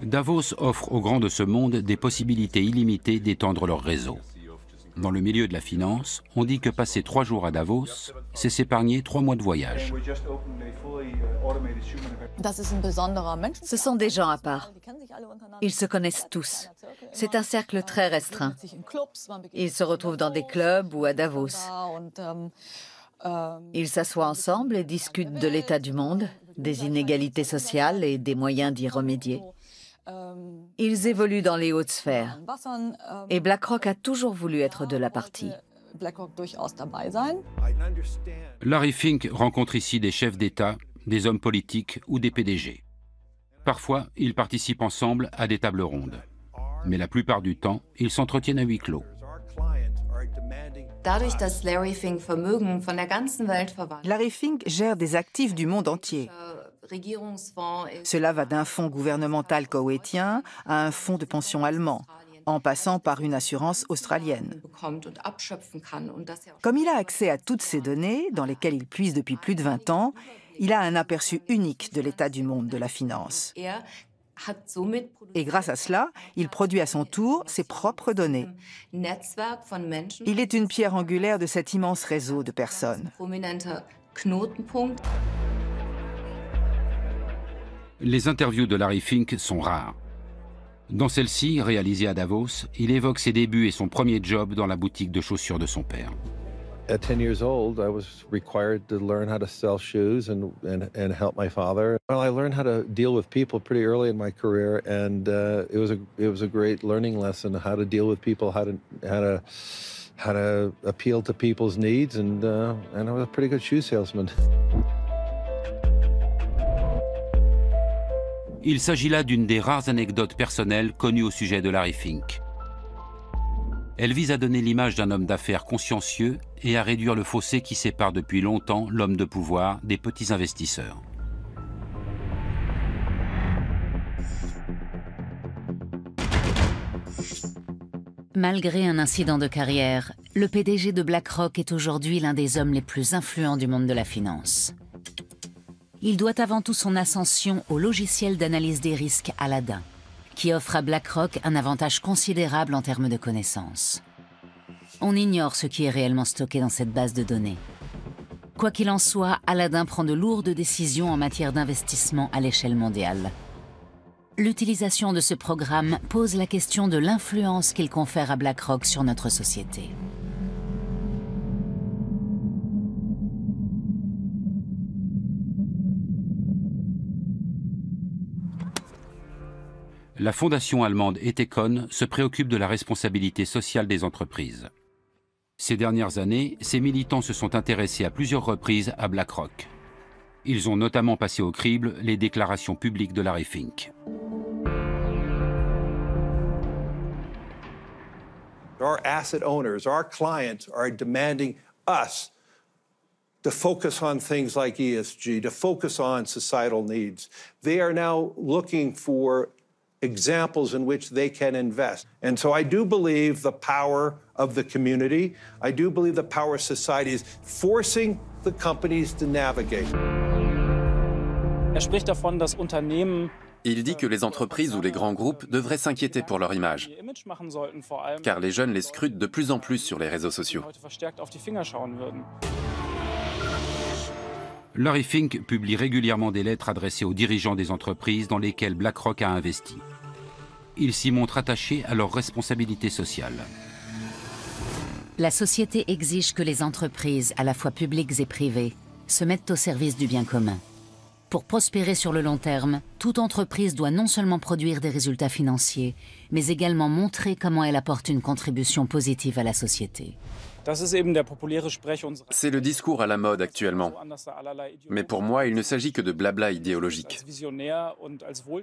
Davos offre aux grands de ce monde des possibilités illimitées d'étendre leur réseau. Dans le milieu de la finance, on dit que passer 3 jours à Davos, c'est s'épargner 3 mois de voyage. Ce sont des gens à part. Ils se connaissent tous. C'est un cercle très restreint. Ils se retrouvent dans des clubs ou à Davos. Ils s'assoient ensemble et discutent de l'état du monde, des inégalités sociales et des moyens d'y remédier. Ils évoluent dans les hautes sphères. Et BlackRock a toujours voulu être de la partie. Larry Fink rencontre ici des chefs d'État, des hommes politiques ou des PDG. Parfois, ils participent ensemble à des tables rondes. Mais la plupart du temps, ils s'entretiennent à huis clos. Larry Fink gère des actifs du monde entier. Cela va d'un fonds gouvernemental koweïtien à un fonds de pension allemand, en passant par une assurance australienne. Comme il a accès à toutes ces données, dans lesquelles il puise depuis plus de 20 ans, il a un aperçu unique de l'état du monde de la finance. Et grâce à cela, il produit à son tour ses propres données. Il est une pierre angulaire de cet immense réseau de personnes. Les interviews de Larry Fink sont rares. Dans celle-ci, réalisée à Davos, il évoque ses débuts et son premier job dans la boutique de chaussures de son père. At 10 years old, I was required to learn how to sell shoes and help my father. Well, I learned how to deal with people pretty early in my career, and it was a great learning lesson how to deal with people, how to appeal to people's needs, and I was a pretty good shoe salesman. Il s'agit là d'une des rares anecdotes personnelles connues au sujet de Larry Fink. Elle vise à donner l'image d'un homme d'affaires consciencieux et à réduire le fossé qui sépare depuis longtemps l'homme de pouvoir des petits investisseurs. Malgré un incident de carrière, le PDG de BlackRock est aujourd'hui l'un des hommes les plus influents du monde de la finance. Il doit avant tout son ascension au logiciel d'analyse des risques Aladdin, qui offre à BlackRock un avantage considérable en termes de connaissances. On ignore ce qui est réellement stocké dans cette base de données. Quoi qu'il en soit, Aladdin prend de lourdes décisions en matière d'investissement à l'échelle mondiale. L'utilisation de ce programme pose la question de l'influence qu'il confère à BlackRock sur notre société. La fondation allemande Ethicon se préoccupe de la responsabilité sociale des entreprises. Ces dernières années, ses militants se sont intéressés à plusieurs reprises à BlackRock. Ils ont notamment passé au crible les déclarations publiques de Larry Fink. Our asset owners, our clients are demanding us to focus on things like ESG, to focus on societal needs. They are now looking for examples in which they can invest. And so I do believe the power of the community. I do believe the power of society is forcing the companies to navigate. Spricht davon, dass Unternehmen Il dit que les entreprises ou les grands groupes devraient s'inquiéter pour leur image, car les jeunes les scrutent de plus en plus sur les réseaux sociaux. Larry Fink publie régulièrement des lettres adressées aux dirigeants des entreprises dans lesquelles BlackRock a investi. Il s'y montre attaché à leurs responsabilités sociales. La société exige que les entreprises, à la fois publiques et privées, se mettent au service du bien commun. Pour prospérer sur le long terme, toute entreprise doit non seulement produire des résultats financiers, mais également montrer comment elle apporte une contribution positive à la société. C'est le discours à la mode actuellement. Mais pour moi, il ne s'agit que de blabla idéologique.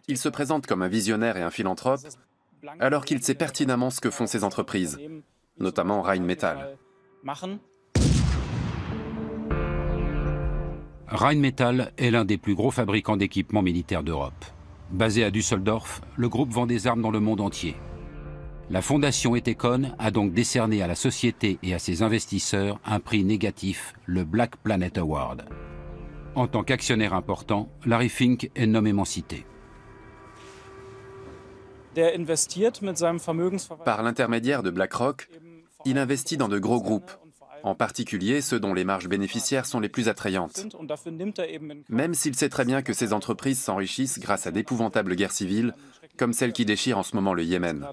Il se présente comme un visionnaire et un philanthrope, alors qu'il sait pertinemment ce que font ces entreprises, notamment Rheinmetall. Rheinmetall est l'un des plus gros fabricants d'équipements militaires d'Europe. Basé à Düsseldorf, le groupe vend des armes dans le monde entier. La fondation Ethicon a donc décerné à la société et à ses investisseurs un prix négatif, le Black Planet Award. En tant qu'actionnaire important, Larry Fink est nommément cité. Par l'intermédiaire de BlackRock, il investit dans de gros groupes, en particulier ceux dont les marges bénéficiaires sont les plus attrayantes. Même s'il sait très bien que ces entreprises s'enrichissent grâce à d'épouvantables guerres civiles, comme celle qui déchire en ce moment le Yémen.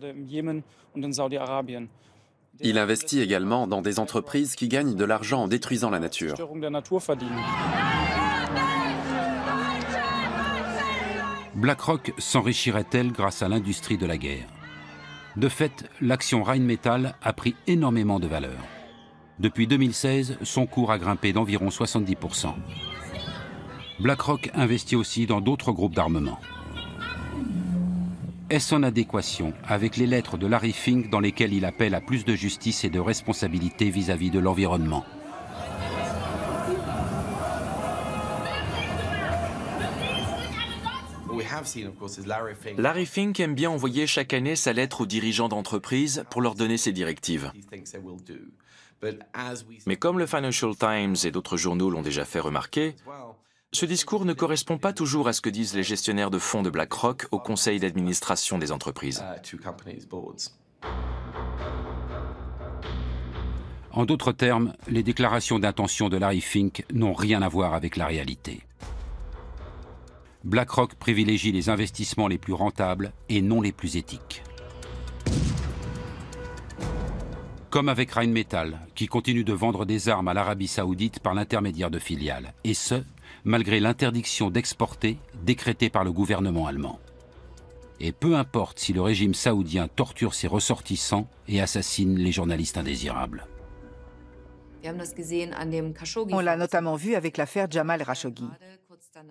Il investit également dans des entreprises qui gagnent de l'argent en détruisant la nature. BlackRock s'enrichirait-elle grâce à l'industrie de la guerre? De fait, l'action Rheinmetall a pris énormément de valeur. Depuis 2016, son cours a grimpé d'environ 70%. BlackRock investit aussi dans d'autres groupes d'armement. Est-ce en adéquation avec les lettres de Larry Fink dans lesquelles il appelle à plus de justice et de responsabilité vis-à-vis de l'environnement? Larry Fink aime bien envoyer chaque année sa lettre aux dirigeants d'entreprise pour leur donner ses directives. Mais comme le Financial Times et d'autres journaux l'ont déjà fait remarquer, ce discours ne correspond pas toujours à ce que disent les gestionnaires de fonds de BlackRock au conseil d'administration des entreprises. En d'autres termes, les déclarations d'intention de Larry Fink n'ont rien à voir avec la réalité. BlackRock privilégie les investissements les plus rentables et non les plus éthiques. Comme avec Rheinmetall, qui continue de vendre des armes à l'Arabie Saoudite par l'intermédiaire de filiales, et ce, malgré l'interdiction d'exporter décrétée par le gouvernement allemand. Et peu importe si le régime saoudien torture ses ressortissants et assassine les journalistes indésirables. On l'a notamment vu avec l'affaire Jamal Khashoggi.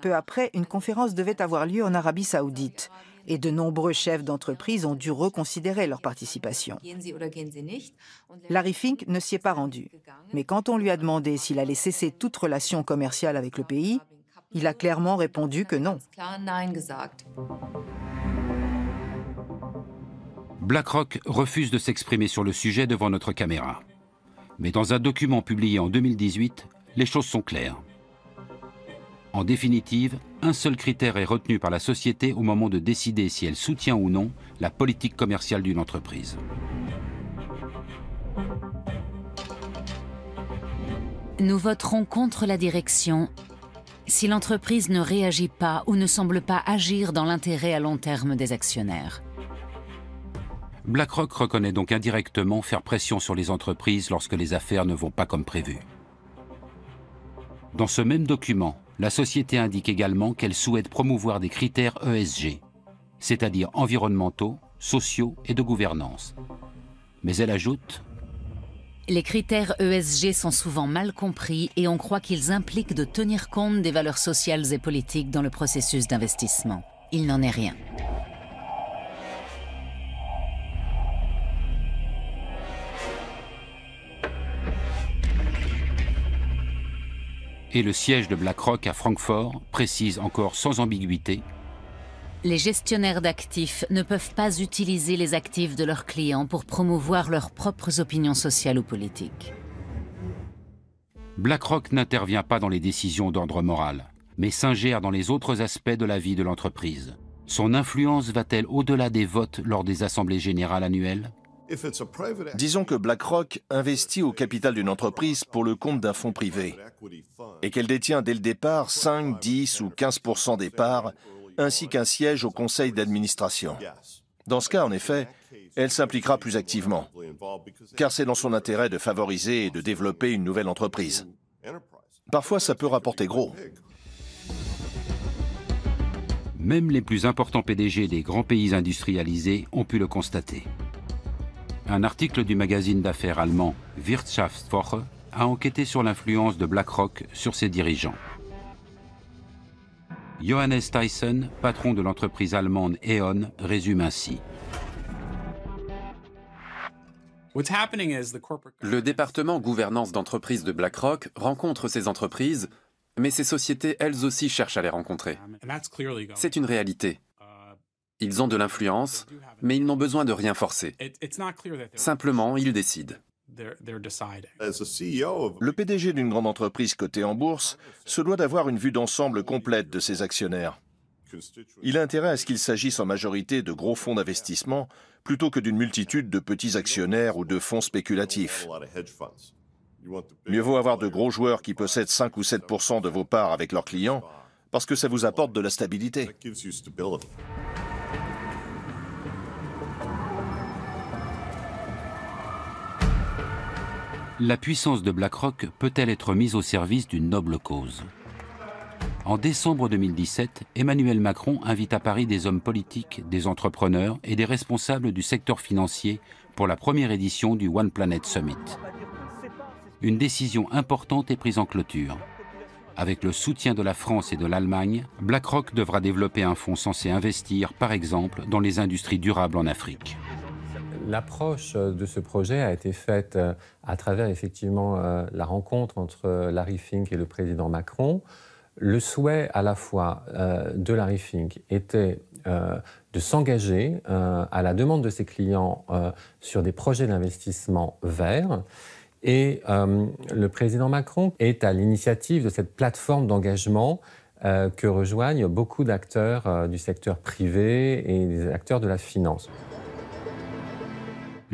Peu après, une conférence devait avoir lieu en Arabie Saoudite et de nombreux chefs d'entreprise ont dû reconsidérer leur participation. Larry Fink ne s'y est pas rendu, mais quand on lui a demandé s'il allait cesser toute relation commerciale avec le pays, il a clairement répondu que non. BlackRock refuse de s'exprimer sur le sujet devant notre caméra. Mais dans un document publié en 2018, les choses sont claires. En définitive, un seul critère est retenu par la société au moment de décider si elle soutient ou non la politique commerciale d'une entreprise. Nous voterons contre la direction si l'entreprise ne réagit pas ou ne semble pas agir dans l'intérêt à long terme des actionnaires. BlackRock reconnaît donc indirectement faire pression sur les entreprises lorsque les affaires ne vont pas comme prévu. Dans ce même document, la société indique également qu'elle souhaite promouvoir des critères ESG, c'est-à-dire environnementaux, sociaux et de gouvernance. Mais elle ajoute: les critères ESG sont souvent mal compris et on croit qu'ils impliquent de tenir compte des valeurs sociales et politiques dans le processus d'investissement. Il n'en est rien. Et le siège de BlackRock à Francfort précise encore sans ambiguïté: les gestionnaires d'actifs ne peuvent pas utiliser les actifs de leurs clients pour promouvoir leurs propres opinions sociales ou politiques. BlackRock n'intervient pas dans les décisions d'ordre moral, mais s'ingère dans les autres aspects de la vie de l'entreprise. Son influence va-t-elle au-delà des votes lors des assemblées générales annuelles? Disons que BlackRock investit au capital d'une entreprise pour le compte d'un fonds privé et qu'elle détient dès le départ 5, 10 ou 15% des parts, ainsi qu'un siège au conseil d'administration. Dans ce cas, en effet, elle s'impliquera plus activement, car c'est dans son intérêt de favoriser et de développer une nouvelle entreprise. Parfois, ça peut rapporter gros. Même les plus importants PDG des grands pays industrialisés ont pu le constater. Un article du magazine d'affaires allemand Wirtschaftswoche a enquêté sur l'influence de BlackRock sur ses dirigeants. Johannes Tyson, patron de l'entreprise allemande E.ON, résume ainsi: le département gouvernance d'entreprise de BlackRock rencontre ces entreprises, mais ces sociétés elles aussi cherchent à les rencontrer. C'est une réalité. Ils ont de l'influence, mais ils n'ont besoin de rien forcer. Simplement, ils décident. Le PDG d'une grande entreprise cotée en bourse se doit d'avoir une vue d'ensemble complète de ses actionnaires. Il a intérêt à ce qu'il s'agisse en majorité de gros fonds d'investissement plutôt que d'une multitude de petits actionnaires ou de fonds spéculatifs. Mieux vaut avoir de gros joueurs qui possèdent 5 ou 7% de vos parts avec leurs clients parce que ça vous apporte de la stabilité. La puissance de BlackRock peut-elle être mise au service d'une noble cause? En décembre 2017, Emmanuel Macron invite à Paris des hommes politiques, des entrepreneurs et des responsables du secteur financier pour la première édition du One Planet Summit. Une décision importante est prise en clôture. Avec le soutien de la France et de l'Allemagne, BlackRock devra développer un fonds censé investir, par exemple, dans les industries durables en Afrique. L'approche de ce projet a été faite à travers effectivement la rencontre entre Larry Fink et le président Macron. Le souhait à la fois de Larry Fink était de s'engager à la demande de ses clients sur des projets d'investissement verts. Et le président Macron est à l'initiative de cette plateforme d'engagement que rejoignent beaucoup d'acteurs du secteur privé et des acteurs de la finance.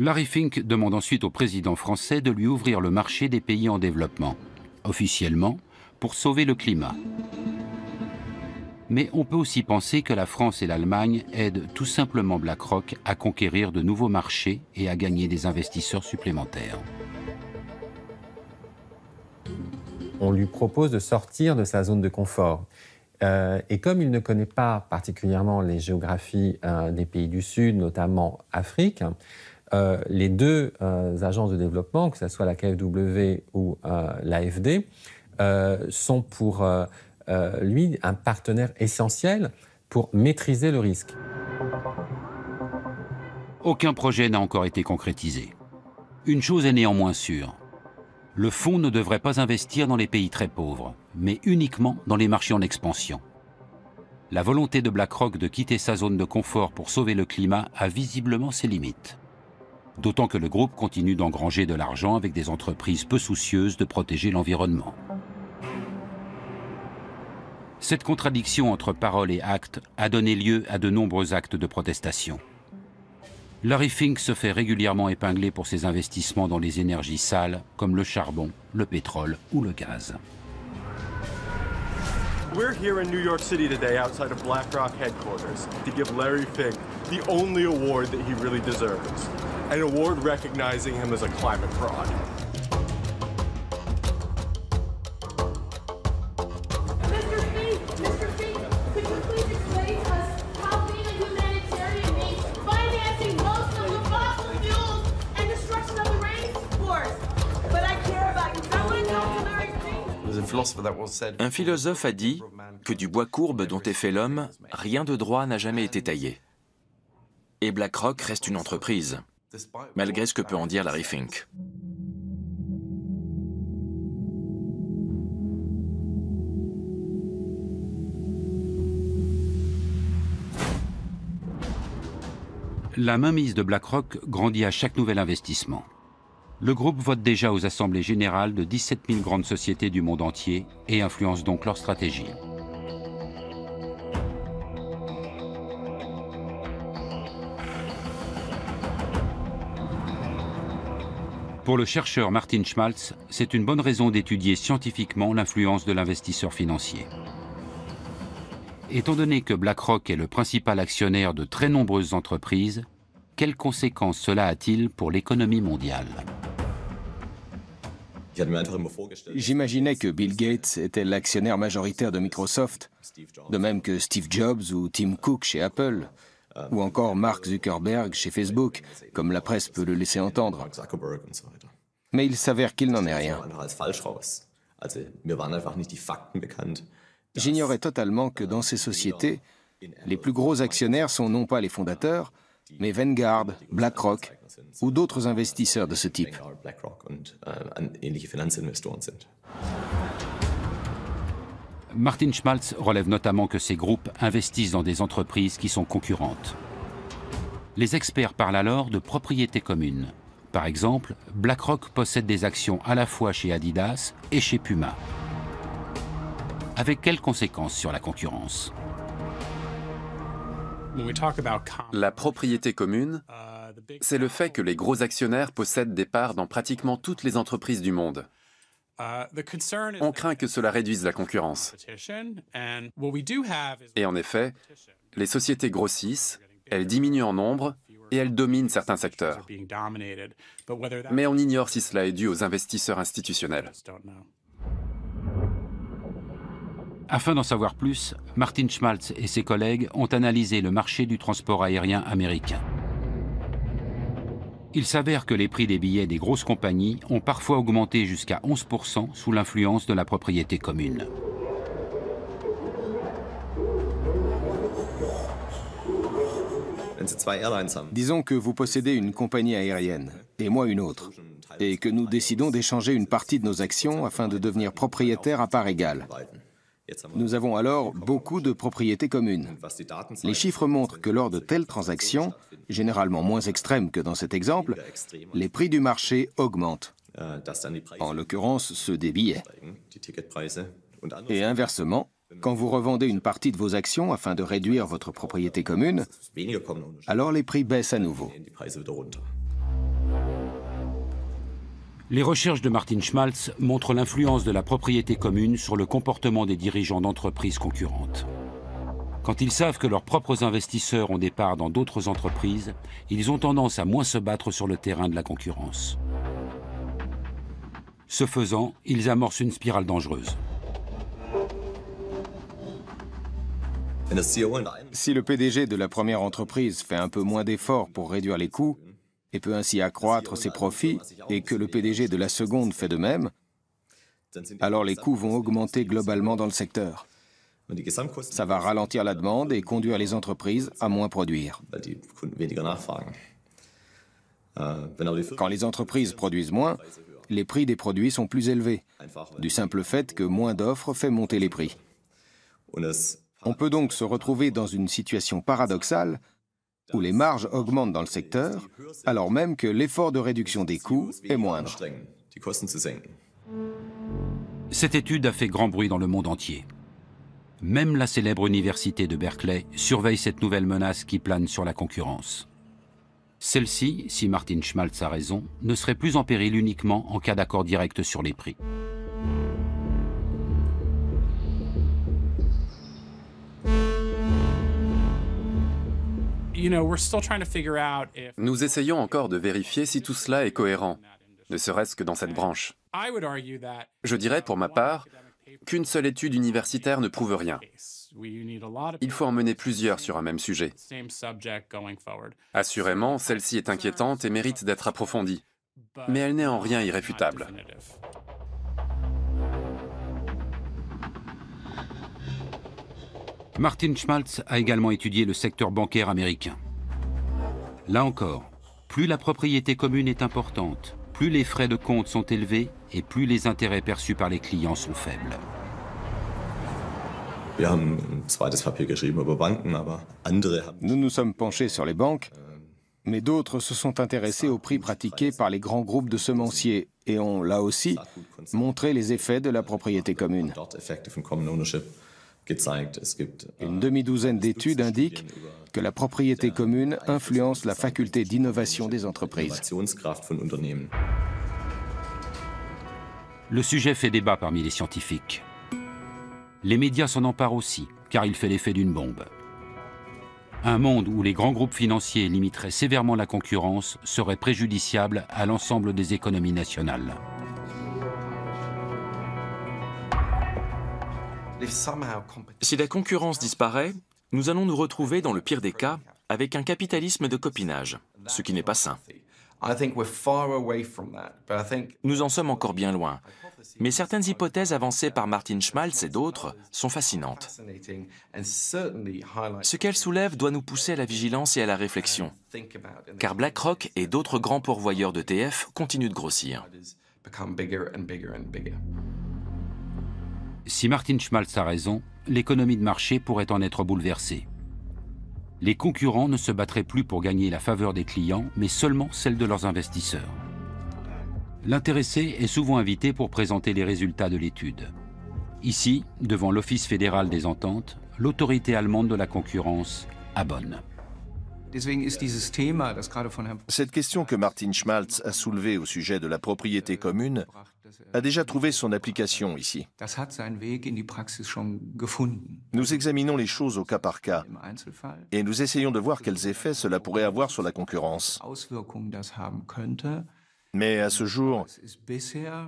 Larry Fink demande ensuite au président français de lui ouvrir le marché des pays en développement, officiellement pour sauver le climat. Mais on peut aussi penser que la France et l'Allemagne aident tout simplement BlackRock à conquérir de nouveaux marchés et à gagner des investisseurs supplémentaires. On lui propose de sortir de sa zone de confort. Et comme il ne connaît pas particulièrement les géographies des pays du Sud, notamment Afrique, les deux agences de développement, que ce soit la KfW ou l'AFD, sont pour lui un partenaire essentiel pour maîtriser le risque. Aucun projet n'a encore été concrétisé. Une chose est néanmoins sûre. Le fonds ne devrait pas investir dans les pays très pauvres, mais uniquement dans les marchés en expansion. la volonté de BlackRock de quitter sa zone de confort pour sauver le climat a visiblement ses limites. D'autant que le groupe continue d'engranger de l'argent avec des entreprises peu soucieuses de protéger l'environnement. Cette contradiction entre parole et acte a donné lieu à de nombreux actes de protestation. Larry Fink se fait régulièrement épingler pour ses investissements dans les énergies sales comme le charbon, le pétrole ou le gaz. We're here in New York City today outside of BlackRock headquarters to give Larry Fink the only award that he really deserves. An award recognizing him as a climate fraud. Un philosophe a dit que du bois courbe dont est fait l'homme, rien de droit n'a jamais été taillé. Et BlackRock reste une entreprise, malgré ce que peut en dire Larry Fink. La mainmise de BlackRock grandit à chaque nouvel investissement. Le groupe vote déjà aux assemblées générales de 17 000 grandes sociétés du monde entier et influence donc leur stratégie. Pour le chercheur Martin Schmaltz, c'est une bonne raison d'étudier scientifiquement l'influence de l'investisseur financier. Étant donné que BlackRock est le principal actionnaire de très nombreuses entreprises, quelles conséquences cela a-t-il pour l'économie mondiale ? J'imaginais que Bill Gates était l'actionnaire majoritaire de Microsoft, de même que Steve Jobs ou Tim Cook chez Apple, ou encore Mark Zuckerberg chez Facebook, comme la presse peut le laisser entendre. Mais il s'avère qu'il n'en est rien. J'ignorais totalement que dans ces sociétés, les plus gros actionnaires sont non pas les fondateurs, mais Vanguard, BlackRock ou d'autres investisseurs de ce type. Martin Schmaltz relève notamment que ces groupes investissent dans des entreprises qui sont concurrentes. Les experts parlent alors de propriété commune. Par exemple, BlackRock possède des actions à la fois chez Adidas et chez Puma. Avec quelles conséquences sur la concurrence ? La propriété commune, c'est le fait que les gros actionnaires possèdent des parts dans pratiquement toutes les entreprises du monde. On craint que cela réduise la concurrence. Et en effet, les sociétés grossissent, elles diminuent en nombre et elles dominent certains secteurs. Mais on ignore si cela est dû aux investisseurs institutionnels. Afin d'en savoir plus, Martin Schmaltz et ses collègues ont analysé le marché du transport aérien américain. Il s'avère que les prix des billets des grosses compagnies ont parfois augmenté jusqu'à 11% sous l'influence de la propriété commune. Disons que vous possédez une compagnie aérienne et moi une autre, et que nous décidons d'échanger une partie de nos actions afin de devenir propriétaires à part égale. Nous avons alors beaucoup de propriétés communes. Les chiffres montrent que lors de telles transactions, généralement moins extrêmes que dans cet exemple, les prix du marché augmentent, en l'occurrence ceux des billets. Et inversement, quand vous revendez une partie de vos actions afin de réduire votre propriété commune, alors les prix baissent à nouveau. Les recherches de Martin Schmaltz montrent l'influence de la propriété commune sur le comportement des dirigeants d'entreprises concurrentes. Quand ils savent que leurs propres investisseurs ont des parts dans d'autres entreprises, ils ont tendance à moins se battre sur le terrain de la concurrence. Ce faisant, ils amorcent une spirale dangereuse. Si le PDG de la première entreprise fait un peu moins d'efforts pour réduire les coûts, et peut ainsi accroître ses profits, et que le PDG de la seconde fait de même, alors les coûts vont augmenter globalement dans le secteur. Ça va ralentir la demande et conduire les entreprises à moins produire. Quand les entreprises produisent moins, les prix des produits sont plus élevés, du simple fait que moins d'offres fait monter les prix. On peut donc se retrouver dans une situation paradoxale où les marges augmentent dans le secteur, alors même que l'effort de réduction des coûts est moindre. Cette étude a fait grand bruit dans le monde entier. Même la célèbre université de Berkeley surveille cette nouvelle menace qui plane sur la concurrence. Celle-ci, si Martin Schmaltz a raison, ne serait plus en péril uniquement en cas d'accord direct sur les prix. Nous essayons encore de vérifier si tout cela est cohérent, ne serait-ce que dans cette branche. Je dirais pour ma part qu'une seule étude universitaire ne prouve rien. Il faut en mener plusieurs sur un même sujet. Assurément, celle-ci est inquiétante et mérite d'être approfondie, mais elle n'est en rien irréfutable. Martin Schmaltz a également étudié le secteur bancaire américain. Là encore, plus la propriété commune est importante, plus les frais de compte sont élevés et plus les intérêts perçus par les clients sont faibles. Nous nous sommes penchés sur les banques, mais d'autres se sont intéressés aux prix pratiqués par les grands groupes de semenciers et ont, là aussi, montré les effets de la propriété commune. Une demi-douzaine d'études indiquent que la propriété commune influence la faculté d'innovation des entreprises. Le sujet fait débat parmi les scientifiques. Les médias s'en emparent aussi, car il fait l'effet d'une bombe. Un monde où les grands groupes financiers limiteraient sévèrement la concurrence serait préjudiciable à l'ensemble des économies nationales. Si la concurrence disparaît, nous allons nous retrouver, dans le pire des cas, avec un capitalisme de copinage, ce qui n'est pas sain. Nous en sommes encore bien loin, mais certaines hypothèses avancées par Martin Schmaltz et d'autres sont fascinantes. Ce qu'elles soulèvent doit nous pousser à la vigilance et à la réflexion, car BlackRock et d'autres grands pourvoyeurs d'ETF continuent de grossir. Si Martin Schmaltz a raison, l'économie de marché pourrait en être bouleversée. Les concurrents ne se battraient plus pour gagner la faveur des clients, mais seulement celle de leurs investisseurs. L'intéressé est souvent invité pour présenter les résultats de l'étude. Ici, devant l'Office fédéral des ententes, l'autorité allemande de la concurrence abonne. Cette question que Martin Schmaltz a soulevée au sujet de la propriété commune a déjà trouvé son application ici. Nous examinons les choses au cas par cas et nous essayons de voir quels effets cela pourrait avoir sur la concurrence. Mais à ce jour,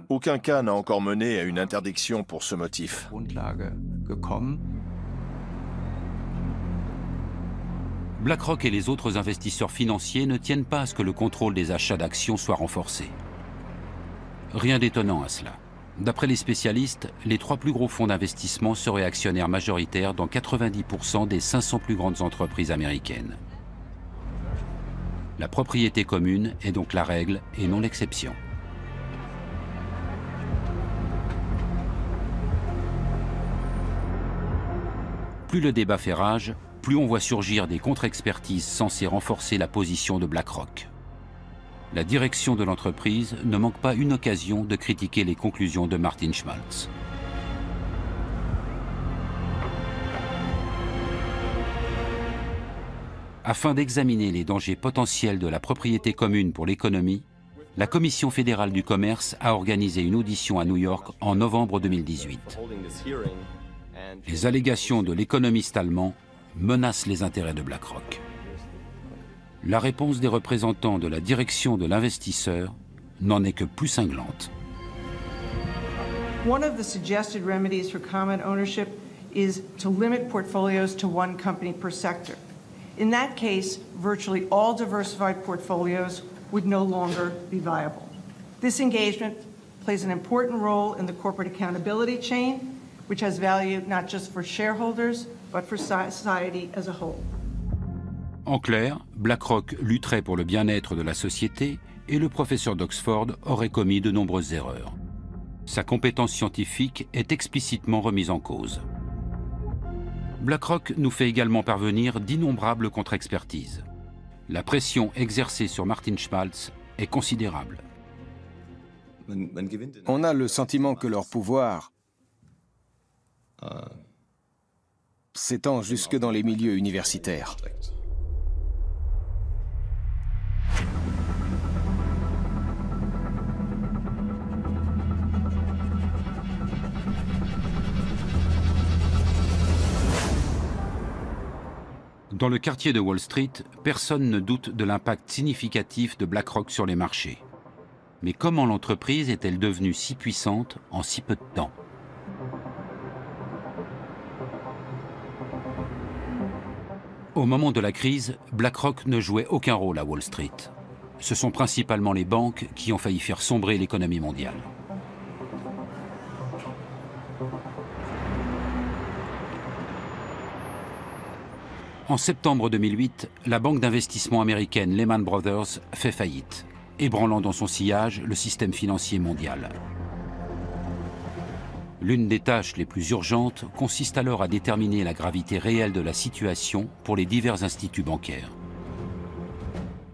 aucun cas n'a encore mené à une interdiction pour ce motif. BlackRock et les autres investisseurs financiers ne tiennent pas à ce que le contrôle des achats d'actions soit renforcé. Rien d'étonnant à cela. D'après les spécialistes, les 3 plus gros fonds d'investissement seraient actionnaires majoritaires dans 90% des 500 plus grandes entreprises américaines. La propriété commune est donc la règle et non l'exception. Plus le débat fait rage, plus on voit surgir des contre-expertises censées renforcer la position de BlackRock. La direction de l'entreprise ne manque pas une occasion de critiquer les conclusions de Martin Schmaltz. Afin d'examiner les dangers potentiels de la propriété commune pour l'économie, la Commission fédérale du commerce a organisé une audition à New York en novembre 2018. Les allégations de l'économiste allemand menacent les intérêts de BlackRock. La réponse des représentants de la direction de l'investisseur n'en est que plus cinglante. One of the suggested remedies for common ownership is to limit portfolios to one company per sector. In that case, virtually all diversified portfolios would no longer be viable. This engagement plays an important role in the corporate accountability chain, which has value not just for shareholders, but for society as a whole. En clair, BlackRock lutterait pour le bien-être de la société et le professeur d'Oxford aurait commis de nombreuses erreurs. Sa compétence scientifique est explicitement remise en cause. BlackRock nous fait également parvenir d'innombrables contre-expertises. La pression exercée sur Martin Schmaltz est considérable. On a le sentiment que leur pouvoir s'étend jusque dans les milieux universitaires. Dans le quartier de Wall Street, personne ne doute de l'impact significatif de BlackRock sur les marchés. Mais comment l'entreprise est-elle devenue si puissante en si peu de temps? Au moment de la crise, BlackRock ne jouait aucun rôle à Wall Street. Ce sont principalement les banques qui ont failli faire sombrer l'économie mondiale. En septembre 2008, la banque d'investissement américaine Lehman Brothers fait faillite, ébranlant dans son sillage le système financier mondial. L'une des tâches les plus urgentes consiste alors à déterminer la gravité réelle de la situation pour les divers instituts bancaires.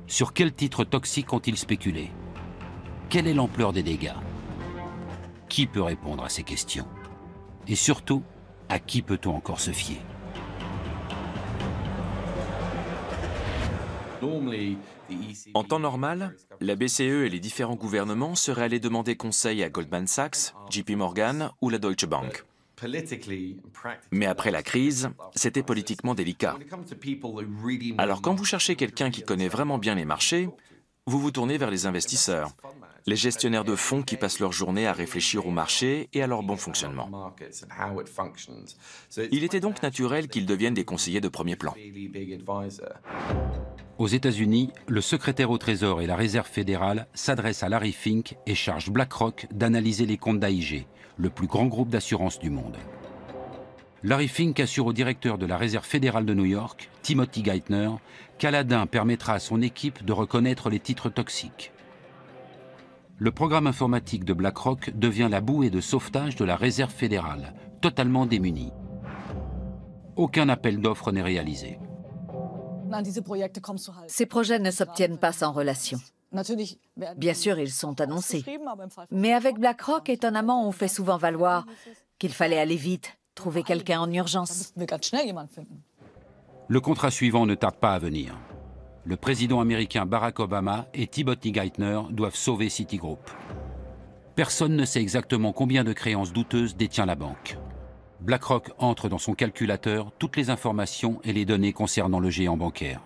Sur quels titres toxiques ont-ils spéculé? Quelle est l'ampleur des dégâts? Qui peut répondre à ces questions? Et surtout, à qui peut-on encore se fier? En temps normal, la BCE et les différents gouvernements seraient allés demander conseil à Goldman Sachs, JP Morgan ou la Deutsche Bank. Mais après la crise, c'était politiquement délicat. Alors quand vous cherchez quelqu'un qui connaît vraiment bien les marchés, vous vous tournez vers les investisseurs, les gestionnaires de fonds qui passent leur journée à réfléchir au marché et à leur bon fonctionnement. Il était donc naturel qu'ils deviennent des conseillers de premier plan. Aux États-Unis, le secrétaire au Trésor et la Réserve fédérale s'adressent à Larry Fink et chargent BlackRock d'analyser les comptes d'AIG, le plus grand groupe d'assurance du monde. Larry Fink assure au directeur de la Réserve fédérale de New York, Timothy Geithner, qu'Aladin permettra à son équipe de reconnaître les titres toxiques. Le programme informatique de BlackRock devient la bouée de sauvetage de la Réserve fédérale, totalement démunie. Aucun appel d'offres n'est réalisé. Ces projets ne s'obtiennent pas sans relation. Bien sûr, ils sont annoncés. Mais avec BlackRock, étonnamment, on fait souvent valoir qu'il fallait aller vite, trouver quelqu'un en urgence. Le contrat suivant ne tarde pas à venir. Le président américain Barack Obama et Timothy Geithner doivent sauver Citigroup. Personne ne sait exactement combien de créances douteuses détient la banque. BlackRock entre dans son calculateur toutes les informations et les données concernant le géant bancaire.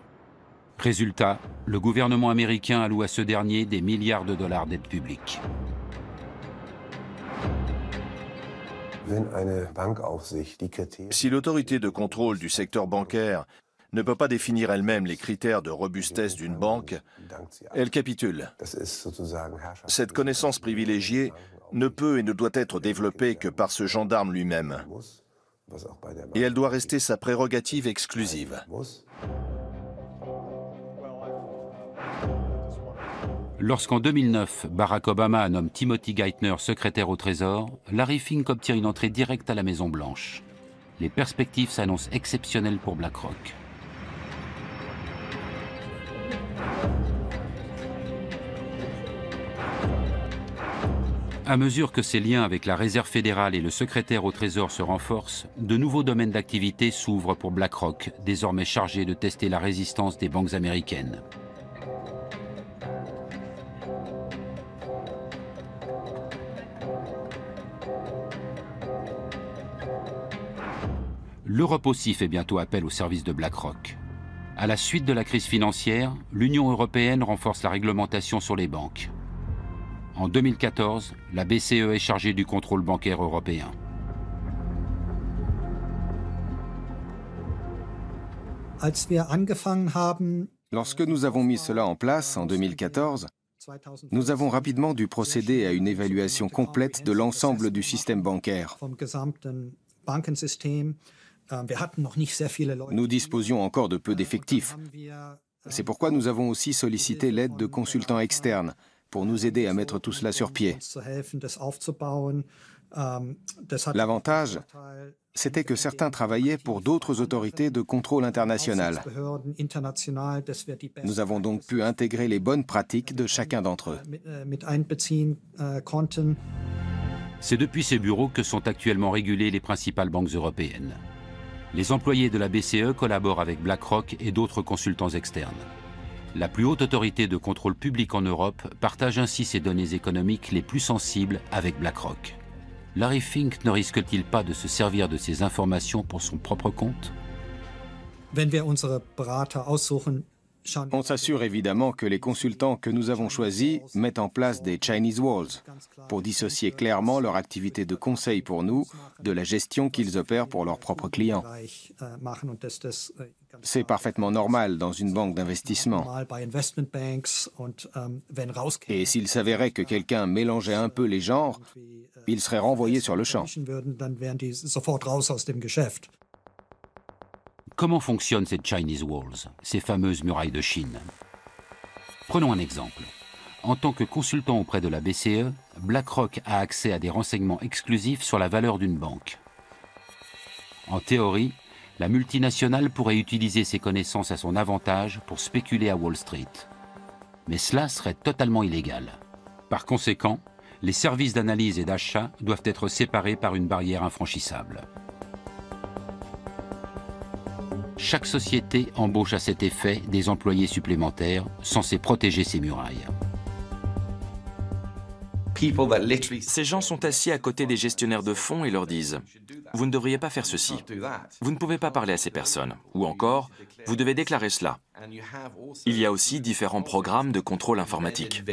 Résultat, le gouvernement américain alloue à ce dernier des milliards de dollars d'aide publique. Si l'autorité de contrôle du secteur bancaire ne peut pas définir elle-même les critères de robustesse d'une banque, elle capitule. Cette connaissance privilégiée ne peut et ne doit être développée que par ce gendarme lui-même. Et elle doit rester sa prérogative exclusive. Lorsqu'en 2009, Barack Obama nomme Timothy Geithner secrétaire au Trésor, Larry Fink obtient une entrée directe à la Maison-Blanche. Les perspectives s'annoncent exceptionnelles pour BlackRock. À mesure que ses liens avec la Réserve fédérale et le secrétaire au Trésor se renforcent, de nouveaux domaines d'activité s'ouvrent pour BlackRock, désormais chargé de tester la résistance des banques américaines. L'Europe aussi fait bientôt appel au service de BlackRock. À la suite de la crise financière, l'Union européenne renforce la réglementation sur les banques. En 2014, la BCE est chargée du contrôle bancaire européen. Lorsque nous avons mis cela en place en 2014, nous avons rapidement dû procéder à une évaluation complète de l'ensemble du système bancaire. Nous disposions encore de peu d'effectifs. C'est pourquoi nous avons aussi sollicité l'aide de consultants externes pour nous aider à mettre tout cela sur pied. L'avantage, c'était que certains travaillaient pour d'autres autorités de contrôle international. Nous avons donc pu intégrer les bonnes pratiques de chacun d'entre eux. C'est depuis ces bureaux que sont actuellement régulées les principales banques européennes. Les employés de la BCE collaborent avec BlackRock et d'autres consultants externes. La plus haute autorité de contrôle public en Europe partage ainsi ses données économiques les plus sensibles avec BlackRock. Larry Fink ne risque-t-il pas de se servir de ces informations pour son propre compte? On s'assure évidemment que les consultants que nous avons choisis mettent en place des Chinese Walls pour dissocier clairement leur activité de conseil pour nous de la gestion qu'ils opèrent pour leurs propres clients. C'est parfaitement normal dans une banque d'investissement. Et s'il s'avérait que quelqu'un mélangeait un peu les genres, il serait renvoyé sur le champ. Comment fonctionnent ces Chinese Walls, ces fameuses murailles de Chine? Prenons un exemple. En tant que consultant auprès de la BCE, BlackRock a accès à des renseignements exclusifs sur la valeur d'une banque. En théorie, la multinationale pourrait utiliser ses connaissances à son avantage pour spéculer à Wall Street. Mais cela serait totalement illégal. Par conséquent, les services d'analyse et d'achat doivent être séparés par une barrière infranchissable. Chaque société embauche à cet effet des employés supplémentaires censés protéger ces murailles. Ces gens sont assis à côté des gestionnaires de fonds et leur disent « Vous ne devriez pas faire ceci. Vous ne pouvez pas parler à ces personnes. » Ou encore « Vous devez déclarer cela. » Il y a aussi différents programmes de contrôle informatique.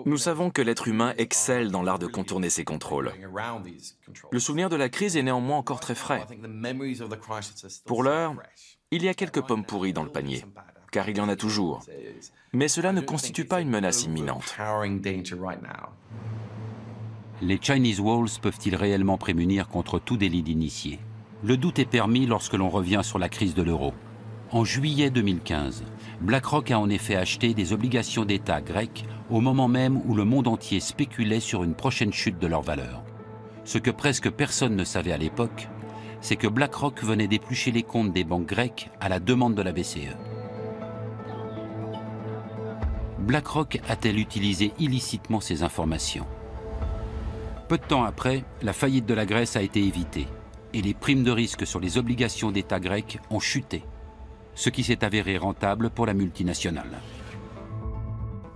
Nous savons que l'être humain excelle dans l'art de contourner ces contrôles. Le souvenir de la crise est néanmoins encore très frais. Pour l'heure, il y a quelques pommes pourries dans le panier, car il y en a toujours. Mais cela ne constitue pas une menace imminente. Les Chinese Walls peuvent-ils réellement prémunir contre tout délit d'initié? Le doute est permis lorsque l'on revient sur la crise de l'euro. En juillet 2015, BlackRock a en effet acheté des obligations d'État grecques au moment même où le monde entier spéculait sur une prochaine chute de leur valeur. Ce que presque personne ne savait à l'époque, c'est que BlackRock venait d'éplucher les comptes des banques grecques à la demande de la BCE. BlackRock a-t-elle utilisé illicitement ces informations? Peu de temps après, la faillite de la Grèce a été évitée et les primes de risque sur les obligations d'État grecques ont chuté, ce qui s'est avéré rentable pour la multinationale.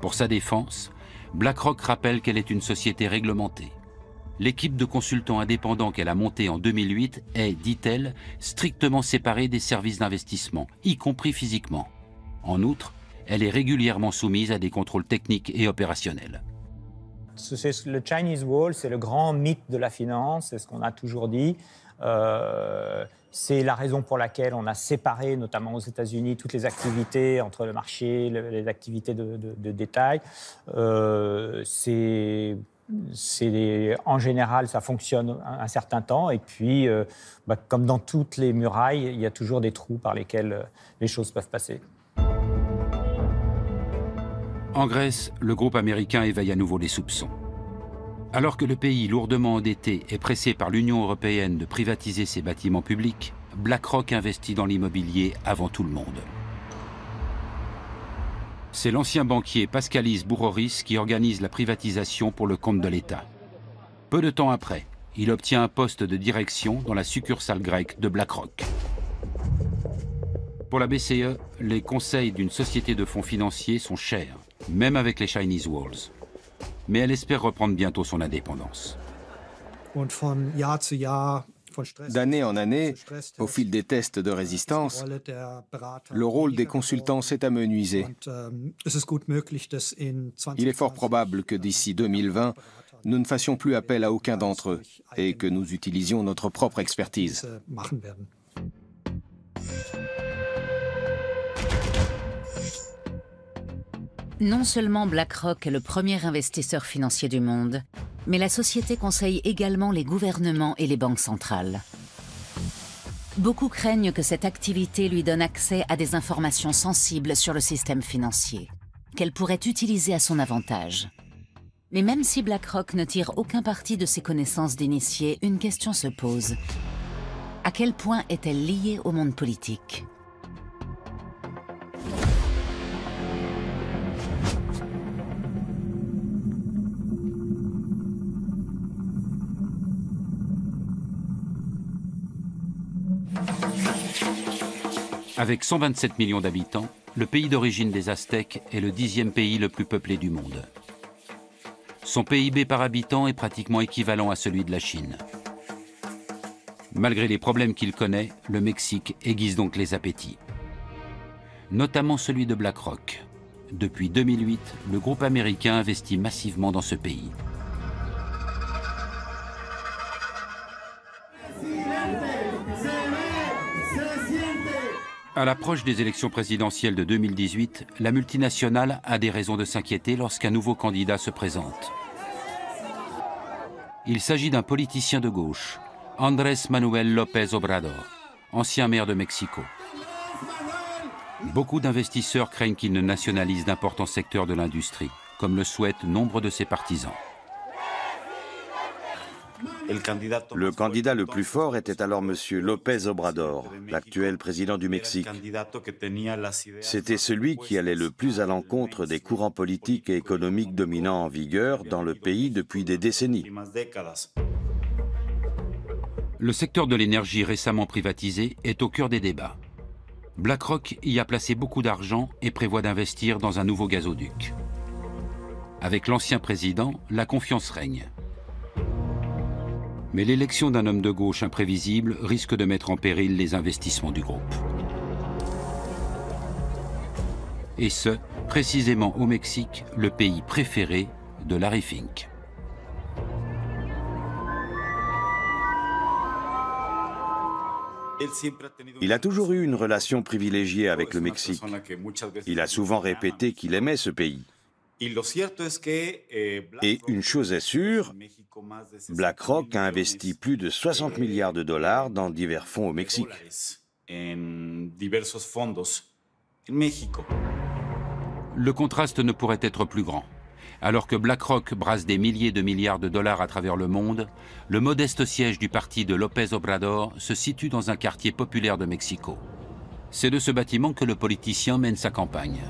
Pour sa défense, BlackRock rappelle qu'elle est une société réglementée. L'équipe de consultants indépendants qu'elle a montée en 2008 est, dit-elle, strictement séparée des services d'investissement, y compris physiquement. En outre, elle est régulièrement soumise à des contrôles techniques et opérationnels. Le Chinese Wall, c'est le grand mythe de la finance, c'est ce qu'on a toujours dit. C'est la raison pour laquelle on a séparé, notamment aux États-Unis, toutes les activités entre le marché, les activités de détail. En général, ça fonctionne un certain temps. Et puis, comme dans toutes les murailles, il y a toujours des trous par lesquels les choses peuvent passer. En Grèce, le groupe américain éveille à nouveau les soupçons. Alors que le pays lourdement endetté est pressé par l'Union européenne de privatiser ses bâtiments publics, BlackRock investit dans l'immobilier avant tout le monde. C'est l'ancien banquier Paskalis Bouroris qui organise la privatisation pour le compte de l'État. Peu de temps après, il obtient un poste de direction dans la succursale grecque de BlackRock. Pour la BCE, les conseils d'une société de fonds financiers sont chers, même avec les Chinese Walls. Mais elle espère reprendre bientôt son indépendance. D'année en année, au fil des tests de résistance, le rôle des consultants s'est amenuisé. Il est fort probable que d'ici 2020, nous ne fassions plus appel à aucun d'entre eux et que nous utilisions notre propre expertise. Non seulement BlackRock est le premier investisseur financier du monde, mais la société conseille également les gouvernements et les banques centrales. Beaucoup craignent que cette activité lui donne accès à des informations sensibles sur le système financier, qu'elle pourrait utiliser à son avantage. Mais même si BlackRock ne tire aucun parti de ses connaissances d'initié, une question se pose. À quel point est-elle liée au monde politique ? Avec 127 millions d'habitants, le pays d'origine des Aztèques est le 10e pays le plus peuplé du monde. Son PIB par habitant est pratiquement équivalent à celui de la Chine. Malgré les problèmes qu'il connaît, le Mexique aiguise donc les appétits. Notamment celui de BlackRock. Depuis 2008, le groupe américain investit massivement dans ce pays. À l'approche des élections présidentielles de 2018, la multinationale a des raisons de s'inquiéter lorsqu'un nouveau candidat se présente. Il s'agit d'un politicien de gauche, Andrés Manuel López Obrador, ancien maire de Mexico. Beaucoup d'investisseurs craignent qu'il ne nationalise d'importants secteurs de l'industrie, comme le souhaitent nombre de ses partisans. Le candidat le plus fort était alors M. López Obrador, l'actuel président du Mexique. C'était celui qui allait le plus à l'encontre des courants politiques et économiques dominants en vigueur dans le pays depuis des décennies. Le secteur de l'énergie récemment privatisé est au cœur des débats. BlackRock y a placé beaucoup d'argent et prévoit d'investir dans un nouveau gazoduc. Avec l'ancien président, la confiance règne. Mais l'élection d'un homme de gauche imprévisible risque de mettre en péril les investissements du groupe. Et ce, précisément au Mexique, le pays préféré de Larry Fink. Il a toujours eu une relation privilégiée avec le Mexique. Il a souvent répété qu'il aimait ce pays. Et une chose est sûre, BlackRock a investi plus de 60 milliards de dollars dans divers fonds au Mexique. Le contraste ne pourrait être plus grand. Alors que BlackRock brasse des milliers de milliards de dollars à travers le monde, le modeste siège du parti de López Obrador se situe dans un quartier populaire de Mexico. C'est de ce bâtiment que le politicien mène sa campagne.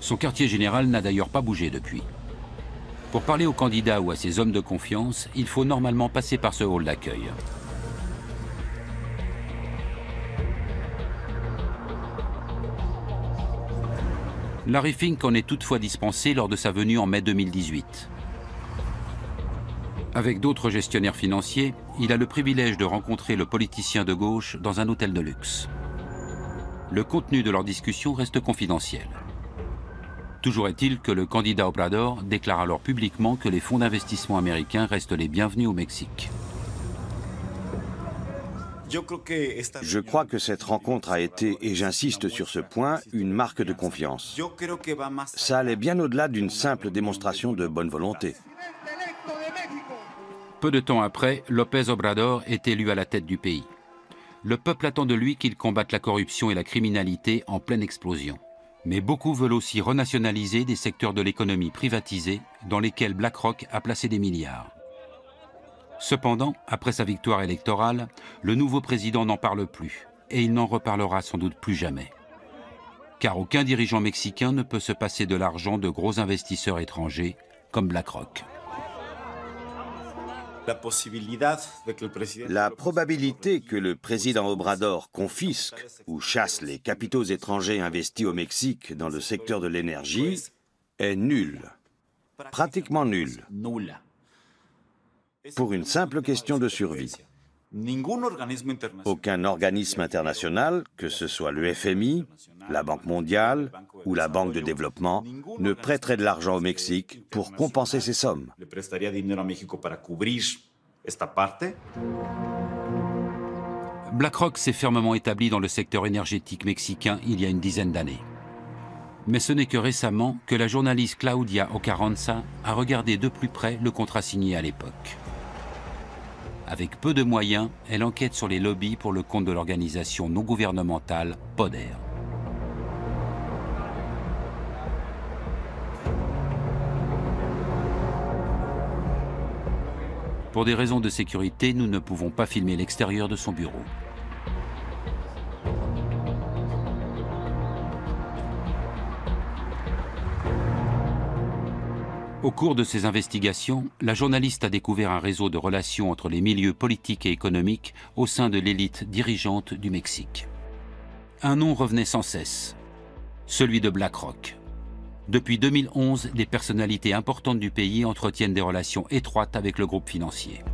Son quartier général n'a d'ailleurs pas bougé depuis. Pour parler aux candidats ou à ses hommes de confiance, il faut normalement passer par ce hall d'accueil. Larry Fink en est toutefois dispensé lors de sa venue en mai 2018. Avec d'autres gestionnaires financiers, il a le privilège de rencontrer le politicien de gauche dans un hôtel de luxe. Le contenu de leur discussion reste confidentiel. Toujours est-il que le candidat Obrador déclare alors publiquement que les fonds d'investissement américains restent les bienvenus au Mexique. Je crois que cette rencontre a été, et j'insiste sur ce point, une marque de confiance. Ça allait bien au-delà d'une simple démonstration de bonne volonté. Peu de temps après, López Obrador est élu à la tête du pays. Le peuple attend de lui qu'il combatte la corruption et la criminalité en pleine explosion. Mais beaucoup veulent aussi renationaliser des secteurs de l'économie privatisés dans lesquels BlackRock a placé des milliards. Cependant, après sa victoire électorale, le nouveau président n'en parle plus et il n'en reparlera sans doute plus jamais. Car aucun dirigeant mexicain ne peut se passer de l'argent de gros investisseurs étrangers comme BlackRock. La probabilité que le président Obrador confisque ou chasse les capitaux étrangers investis au Mexique dans le secteur de l'énergie est nulle, pratiquement nulle, pour une simple question de survie. Aucun organisme international, que ce soit le FMI, la Banque mondiale ou la Banque de développement, ne prêterait de l'argent au Mexique pour compenser ces sommes. BlackRock s'est fermement établi dans le secteur énergétique mexicain il y a une dizaine d'années. Mais ce n'est que récemment que la journaliste Claudia Ocarranza a regardé de plus près le contrat signé à l'époque. Avec peu de moyens, elle enquête sur les lobbies pour le compte de l'organisation non gouvernementale PODER. Pour des raisons de sécurité, nous ne pouvons pas filmer l'extérieur de son bureau. Au cours de ses investigations, la journaliste a découvert un réseau de relations entre les milieux politiques et économiques au sein de l'élite dirigeante du Mexique. Un nom revenait sans cesse, celui de BlackRock. Depuis 2011, des personnalités importantes du pays entretiennent des relations étroites avec le groupe financier.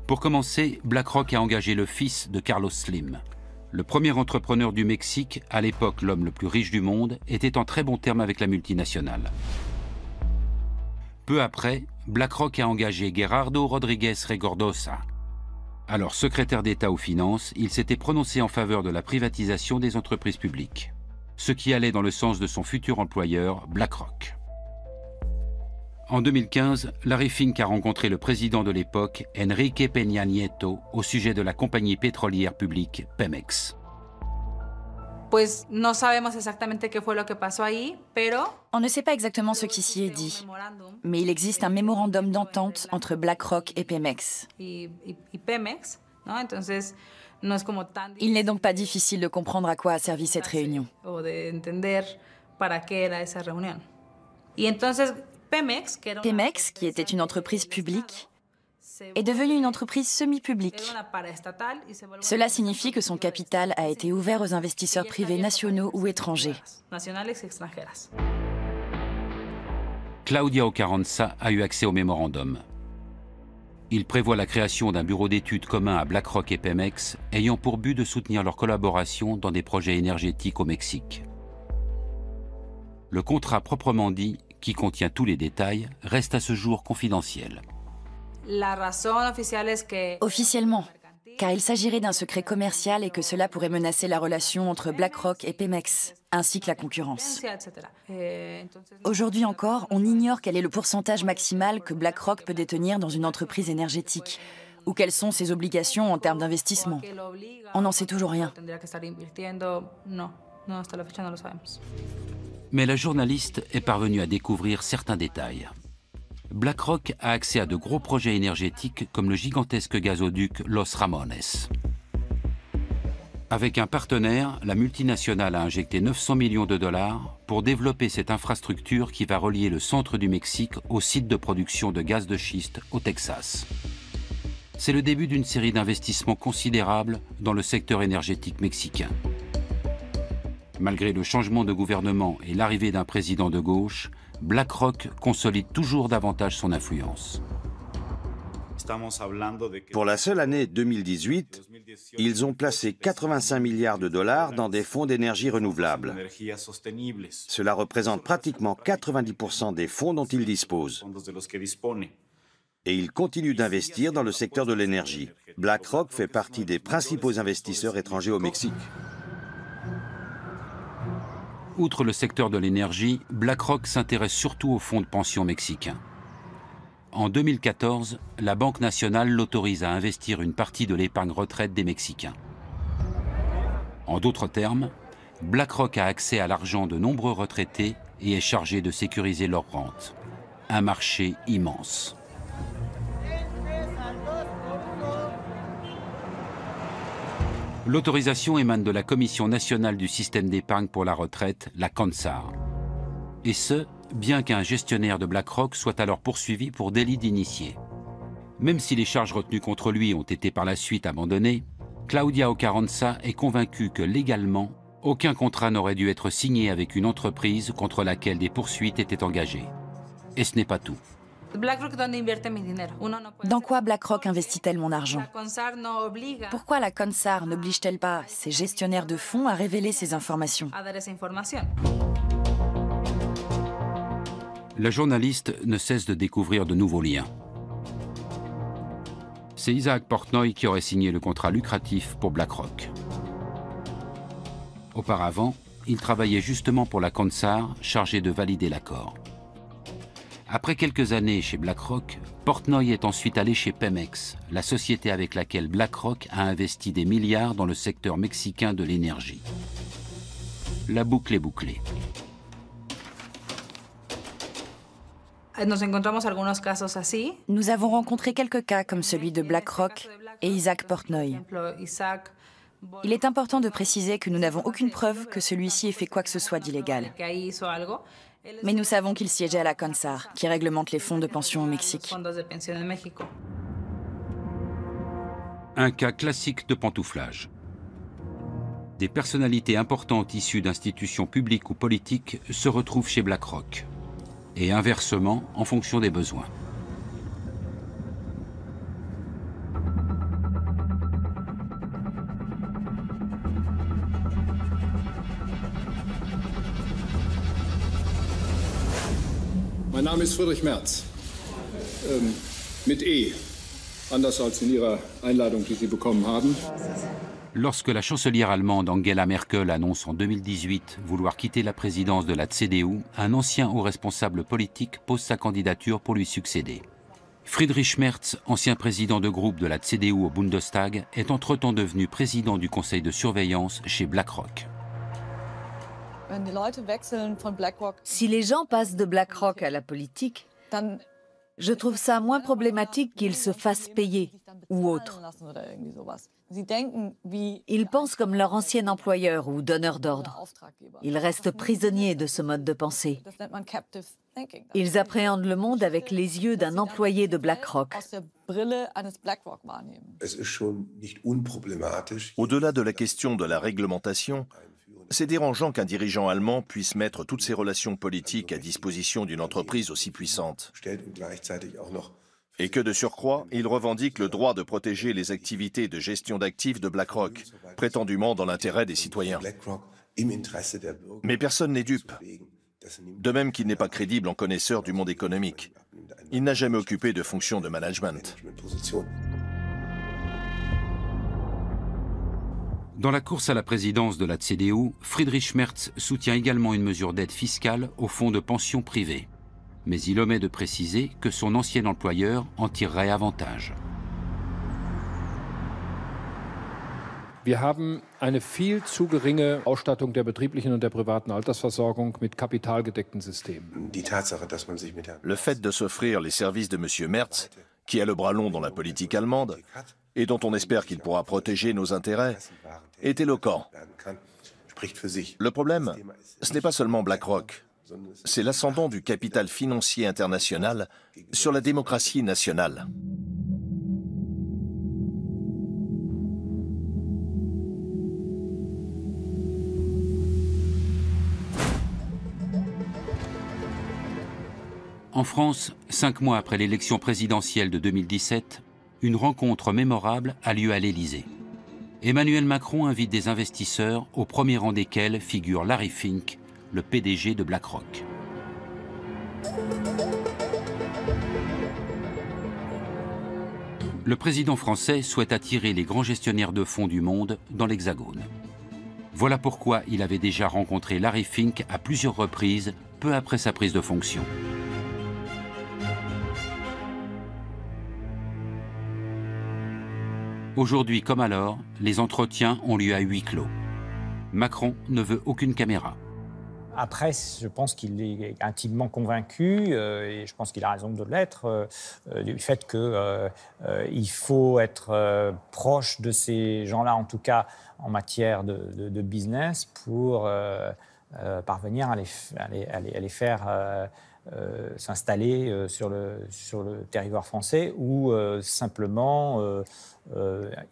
Pour commencer, BlackRock a engagé le fils de Carlos Slim. Le premier entrepreneur du Mexique, à l'époque l'homme le plus riche du monde, était en très bons termes avec la multinationale. Peu après, BlackRock a engagé Gerardo Rodríguez Regordosa. Alors secrétaire d'État aux finances, il s'était prononcé en faveur de la privatisation des entreprises publiques, ce qui allait dans le sens de son futur employeur, BlackRock. En 2015, Larry Fink a rencontré le président de l'époque, Enrique Peña Nieto, au sujet de la compagnie pétrolière publique Pemex. On ne sait pas exactement ce qui s'y est dit, mais il existe un mémorandum d'entente entre BlackRock et Pemex. Il n'est donc pas difficile de comprendre à quoi a servi cette réunion. Pemex, qui était une entreprise publique, est devenue une entreprise semi-publique. Cela signifie que son capital a été ouvert aux investisseurs privés nationaux ou étrangers. Claudia Ocarranza a eu accès au mémorandum. Il prévoit la création d'un bureau d'études commun à BlackRock et Pemex, ayant pour but de soutenir leur collaboration dans des projets énergétiques au Mexique. Le contrat proprement dit, qui contient tous les détails, reste à ce jour confidentiel. Officiellement, car il s'agirait d'un secret commercial et que cela pourrait menacer la relation entre BlackRock et Pemex, ainsi que la concurrence. Aujourd'hui encore, on ignore quel est le pourcentage maximal que BlackRock peut détenir dans une entreprise énergétique, ou quelles sont ses obligations en termes d'investissement. On n'en sait toujours rien. Mais la journaliste est parvenue à découvrir certains détails. BlackRock a accès à de gros projets énergétiques comme le gigantesque gazoduc Los Ramones. Avec un partenaire, la multinationale a injecté 900 millions de dollars pour développer cette infrastructure qui va relier le centre du Mexique au site de production de gaz de schiste au Texas. C'est le début d'une série d'investissements considérables dans le secteur énergétique mexicain. Malgré le changement de gouvernement et l'arrivée d'un président de gauche, BlackRock consolide toujours davantage son influence. Pour la seule année 2018, ils ont placé 85 milliards de dollars dans des fonds d'énergie renouvelable. Cela représente pratiquement 90% des fonds dont ils disposent. Et ils continuent d'investir dans le secteur de l'énergie. BlackRock fait partie des principaux investisseurs étrangers au Mexique. Outre le secteur de l'énergie, BlackRock s'intéresse surtout aux fonds de pension mexicains. En 2014, la Banque nationale l'autorise à investir une partie de l'épargne retraite des Mexicains. En d'autres termes, BlackRock a accès à l'argent de nombreux retraités et est chargé de sécuriser leurs rentes. Un marché immense. L'autorisation émane de la Commission nationale du système d'épargne pour la retraite, la CONSAR. Et ce, bien qu'un gestionnaire de BlackRock soit alors poursuivi pour délit d'initié. Même si les charges retenues contre lui ont été par la suite abandonnées, Claudia Ocarranza est convaincue que légalement, aucun contrat n'aurait dû être signé avec une entreprise contre laquelle des poursuites étaient engagées. Et ce n'est pas tout. Dans quoi BlackRock investit-elle mon argent? Pourquoi la CONSAR n'oblige-t-elle pas ses gestionnaires de fonds à révéler ces informations? La journaliste ne cesse de découvrir de nouveaux liens. C'est Isaac Portnoy qui aurait signé le contrat lucratif pour BlackRock. Auparavant, il travaillait justement pour la CONSAR, chargé de valider l'accord. Après quelques années chez BlackRock, Portnoy est ensuite allé chez Pemex, la société avec laquelle BlackRock a investi des milliards dans le secteur mexicain de l'énergie. La boucle est bouclée. Nous avons rencontré quelques cas comme celui de BlackRock et Isaac Portnoy. Il est important de préciser que nous n'avons aucune preuve que celui-ci ait fait quoi que ce soit d'illégal. Mais nous savons qu'il siégeait à la CONSAR, qui réglemente les fonds de pension au Mexique. Un cas classique de pantouflage. Des personnalités importantes issues d'institutions publiques ou politiques se retrouvent chez BlackRock, et inversement en fonction des besoins. Mein Name ist Friedrich Merz, mit E, anders als in Ihrer Einladung, die Sie bekommen haben. Lorsque la chancelière allemande Angela Merkel annonce en 2018 vouloir quitter la présidence de la CDU, un ancien haut responsable politique pose sa candidature pour lui succéder. Friedrich Merz, ancien président de groupe de la CDU au Bundestag, est entre-temps devenu président du conseil de surveillance chez BlackRock. Si les gens passent de BlackRock à la politique, je trouve ça moins problématique qu'ils se fassent payer ou autre. Ils pensent comme leur ancien employeur ou donneur d'ordre. Ils restent prisonniers de ce mode de pensée. Ils appréhendent le monde avec les yeux d'un employé de BlackRock. Au-delà de la question de la réglementation, c'est dérangeant qu'un dirigeant allemand puisse mettre toutes ses relations politiques à disposition d'une entreprise aussi puissante. Et que de surcroît, il revendique le droit de protéger les activités de gestion d'actifs de BlackRock, prétendument dans l'intérêt des citoyens. Mais personne n'est dupe. De même qu'il n'est pas crédible en connaisseur du monde économique. Il n'a jamais occupé de fonction de management. Dans la course à la présidence de la CDU, Friedrich Merz soutient également une mesure d'aide fiscale aux fonds de pension privés. Mais il omet de préciser que son ancien employeur en tirerait avantage. Wir haben eine viel zu geringe Ausstattung der betrieblichen und der privaten Altersversorgung mit kapitalgedeckten Systemen. Le fait de s'offrir les services de M. Merz, qui a le bras long dans la politique allemande, et dont on espère qu'il pourra protéger nos intérêts, est éloquent. Le problème, ce n'est pas seulement BlackRock, c'est l'ascendant du capital financier international sur la démocratie nationale. En France, 5 mois après l'élection présidentielle de 2017, une rencontre mémorable a lieu à l'Élysée. Emmanuel Macron invite des investisseurs, au premier rang desquels figure Larry Fink, le PDG de BlackRock. Le président français souhaite attirer les grands gestionnaires de fonds du monde dans l'Hexagone. Voilà pourquoi il avait déjà rencontré Larry Fink à plusieurs reprises, peu après sa prise de fonction. Aujourd'hui comme alors, les entretiens ont lieu à huis clos. Macron ne veut aucune caméra. Après, je pense qu'il est intimement convaincu, et je pense qu'il a raison de l'être, du fait qu'il faut être proche de ces gens-là, en tout cas en matière de business, pour parvenir à les faire s'installer sur le territoire français ou simplement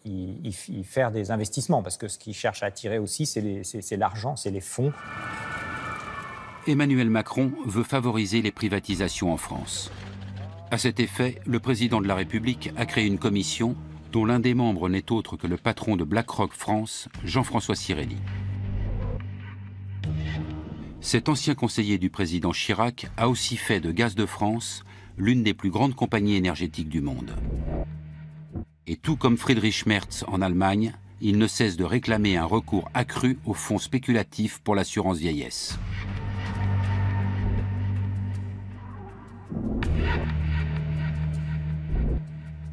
y faire des investissements. Parce que ce qu'ils cherchent à attirer aussi, c'est l'argent, c'est les fonds. Emmanuel Macron veut favoriser les privatisations en France. À cet effet, le président de la République a créé une commission dont l'un des membres n'est autre que le patron de BlackRock France, Jean-François Cirelli. Cet ancien conseiller du président Chirac a aussi fait de Gaz de France l'une des plus grandes compagnies énergétiques du monde. Et tout comme Friedrich Merz en Allemagne, il ne cesse de réclamer un recours accru aux fonds spéculatifs pour l'assurance vieillesse.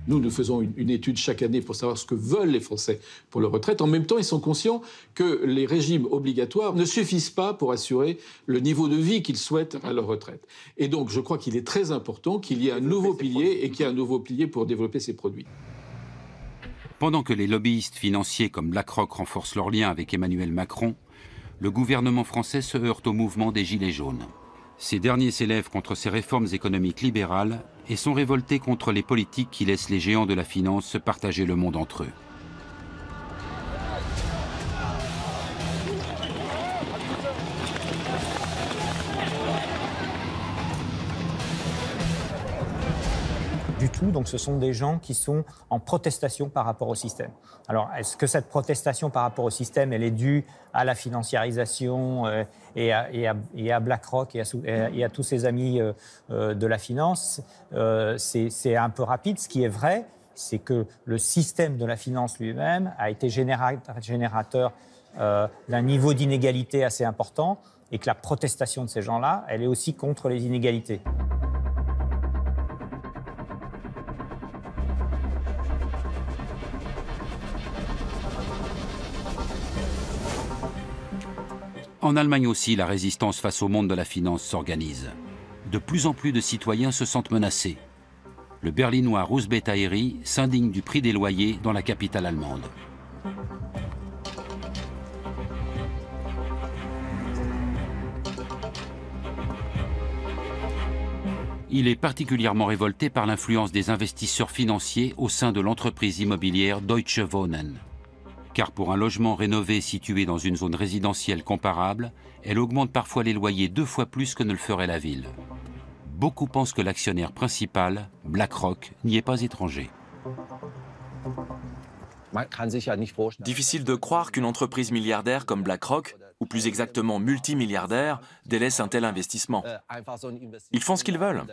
Nous faisons une étude chaque année pour savoir ce que veulent les Français pour leur retraite. En même temps, ils sont conscients que les régimes obligatoires ne suffisent pas pour assurer le niveau de vie qu'ils souhaitent à leur retraite. Et donc, je crois qu'il est très important qu'il y ait un nouveau pilier et qu'il y ait un nouveau pilier pour développer ces produits. Pendant que les lobbyistes financiers comme BlackRock renforcent leurs liens avec Emmanuel Macron, le gouvernement français se heurte au mouvement des Gilets jaunes. Ces derniers s'élèvent contre ces réformes économiques libérales et sont révoltés contre les politiques qui laissent les géants de la finance se partager le monde entre eux. Du tout, donc ce sont des gens qui sont en protestation par rapport au système. Alors, est-ce que cette protestation par rapport au système, elle est due à la financiarisation et à BlackRock et à tous ses amis de la finance? C'est un peu rapide. Ce qui est vrai, c'est que le système de la finance lui-même a été générateur d'un niveau d'inégalité assez important et que la protestation de ces gens-là, elle est aussi contre les inégalités. En Allemagne aussi, la résistance face au monde de la finance s'organise. De plus en plus de citoyens se sentent menacés. Le berlinois Russ Betairi s'indigne du prix des loyers dans la capitale allemande. Il est particulièrement révolté par l'influence des investisseurs financiers au sein de l'entreprise immobilière Deutsche Wohnen. Car pour un logement rénové situé dans une zone résidentielle comparable, elle augmente parfois les loyers 2 fois plus que ne le ferait la ville. Beaucoup pensent que l'actionnaire principal, BlackRock, n'y est pas étranger. Difficile de croire qu'une entreprise milliardaire comme BlackRock, ou plus exactement multimilliardaire, délaisse un tel investissement. Ils font ce qu'ils veulent.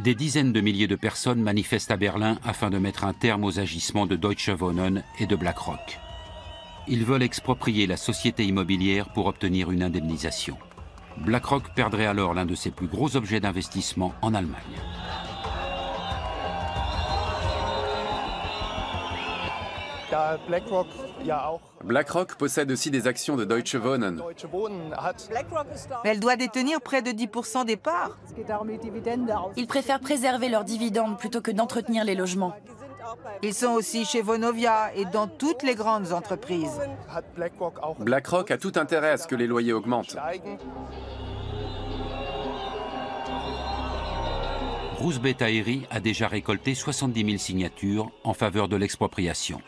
Des dizaines de milliers de personnes manifestent à Berlin afin de mettre un terme aux agissements de Deutsche Wohnen et de BlackRock. Ils veulent exproprier la société immobilière pour obtenir une indemnisation. BlackRock perdrait alors l'un de ses plus gros objets d'investissement en Allemagne. BlackRock possède aussi des actions de Deutsche Wohnen. Elle doit détenir près de 10% des parts. Ils préfèrent préserver leurs dividendes plutôt que d'entretenir les logements. Ils sont aussi chez Vonovia et dans toutes les grandes entreprises. BlackRock a tout intérêt à ce que les loyers augmentent. Russ Betairi a déjà récolté 70 000 signatures en faveur de l'expropriation.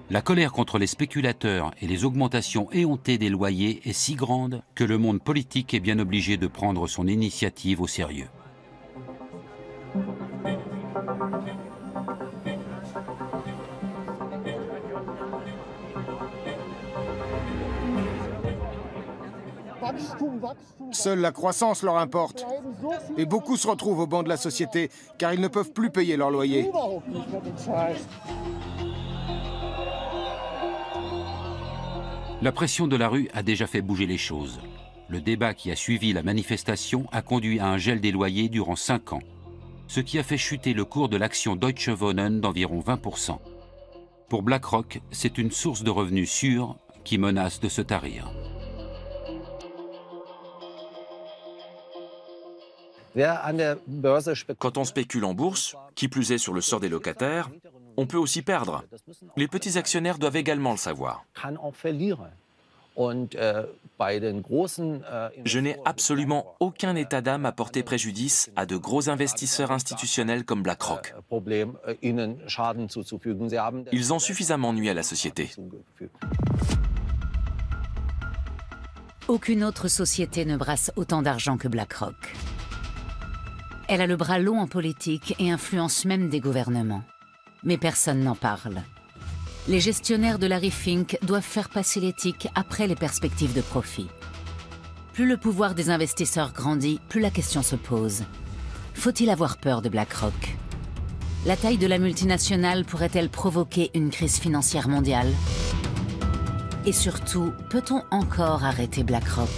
La colère contre les spéculateurs et les augmentations éhontées des loyers est si grande que le monde politique est bien obligé de prendre son initiative au sérieux. Seule la croissance leur importe. Et beaucoup se retrouvent au banc de la société car ils ne peuvent plus payer leur loyer. La pression de la rue a déjà fait bouger les choses. Le débat qui a suivi la manifestation a conduit à un gel des loyers durant 5 ans, ce qui a fait chuter le cours de l'action Deutsche Wohnen d'environ 20%. Pour BlackRock, c'est une source de revenus sûre qui menace de se tarir. Quand on spécule en bourse, qui plus est sur le sort des locataires, on peut aussi perdre. Les petits actionnaires doivent également le savoir. Je n'ai absolument aucun état d'âme à porter préjudice à de gros investisseurs institutionnels comme BlackRock. Ils ont suffisamment nui à la société. Aucune autre société ne brasse autant d'argent que BlackRock. Elle a le bras long en politique et influence même des gouvernements. Mais personne n'en parle. Les gestionnaires de Larry Fink doivent faire passer l'éthique après les perspectives de profit. Plus le pouvoir des investisseurs grandit, plus la question se pose. Faut-il avoir peur de BlackRock? La taille de la multinationale pourrait-elle provoquer une crise financière mondiale? Et surtout, peut-on encore arrêter BlackRock?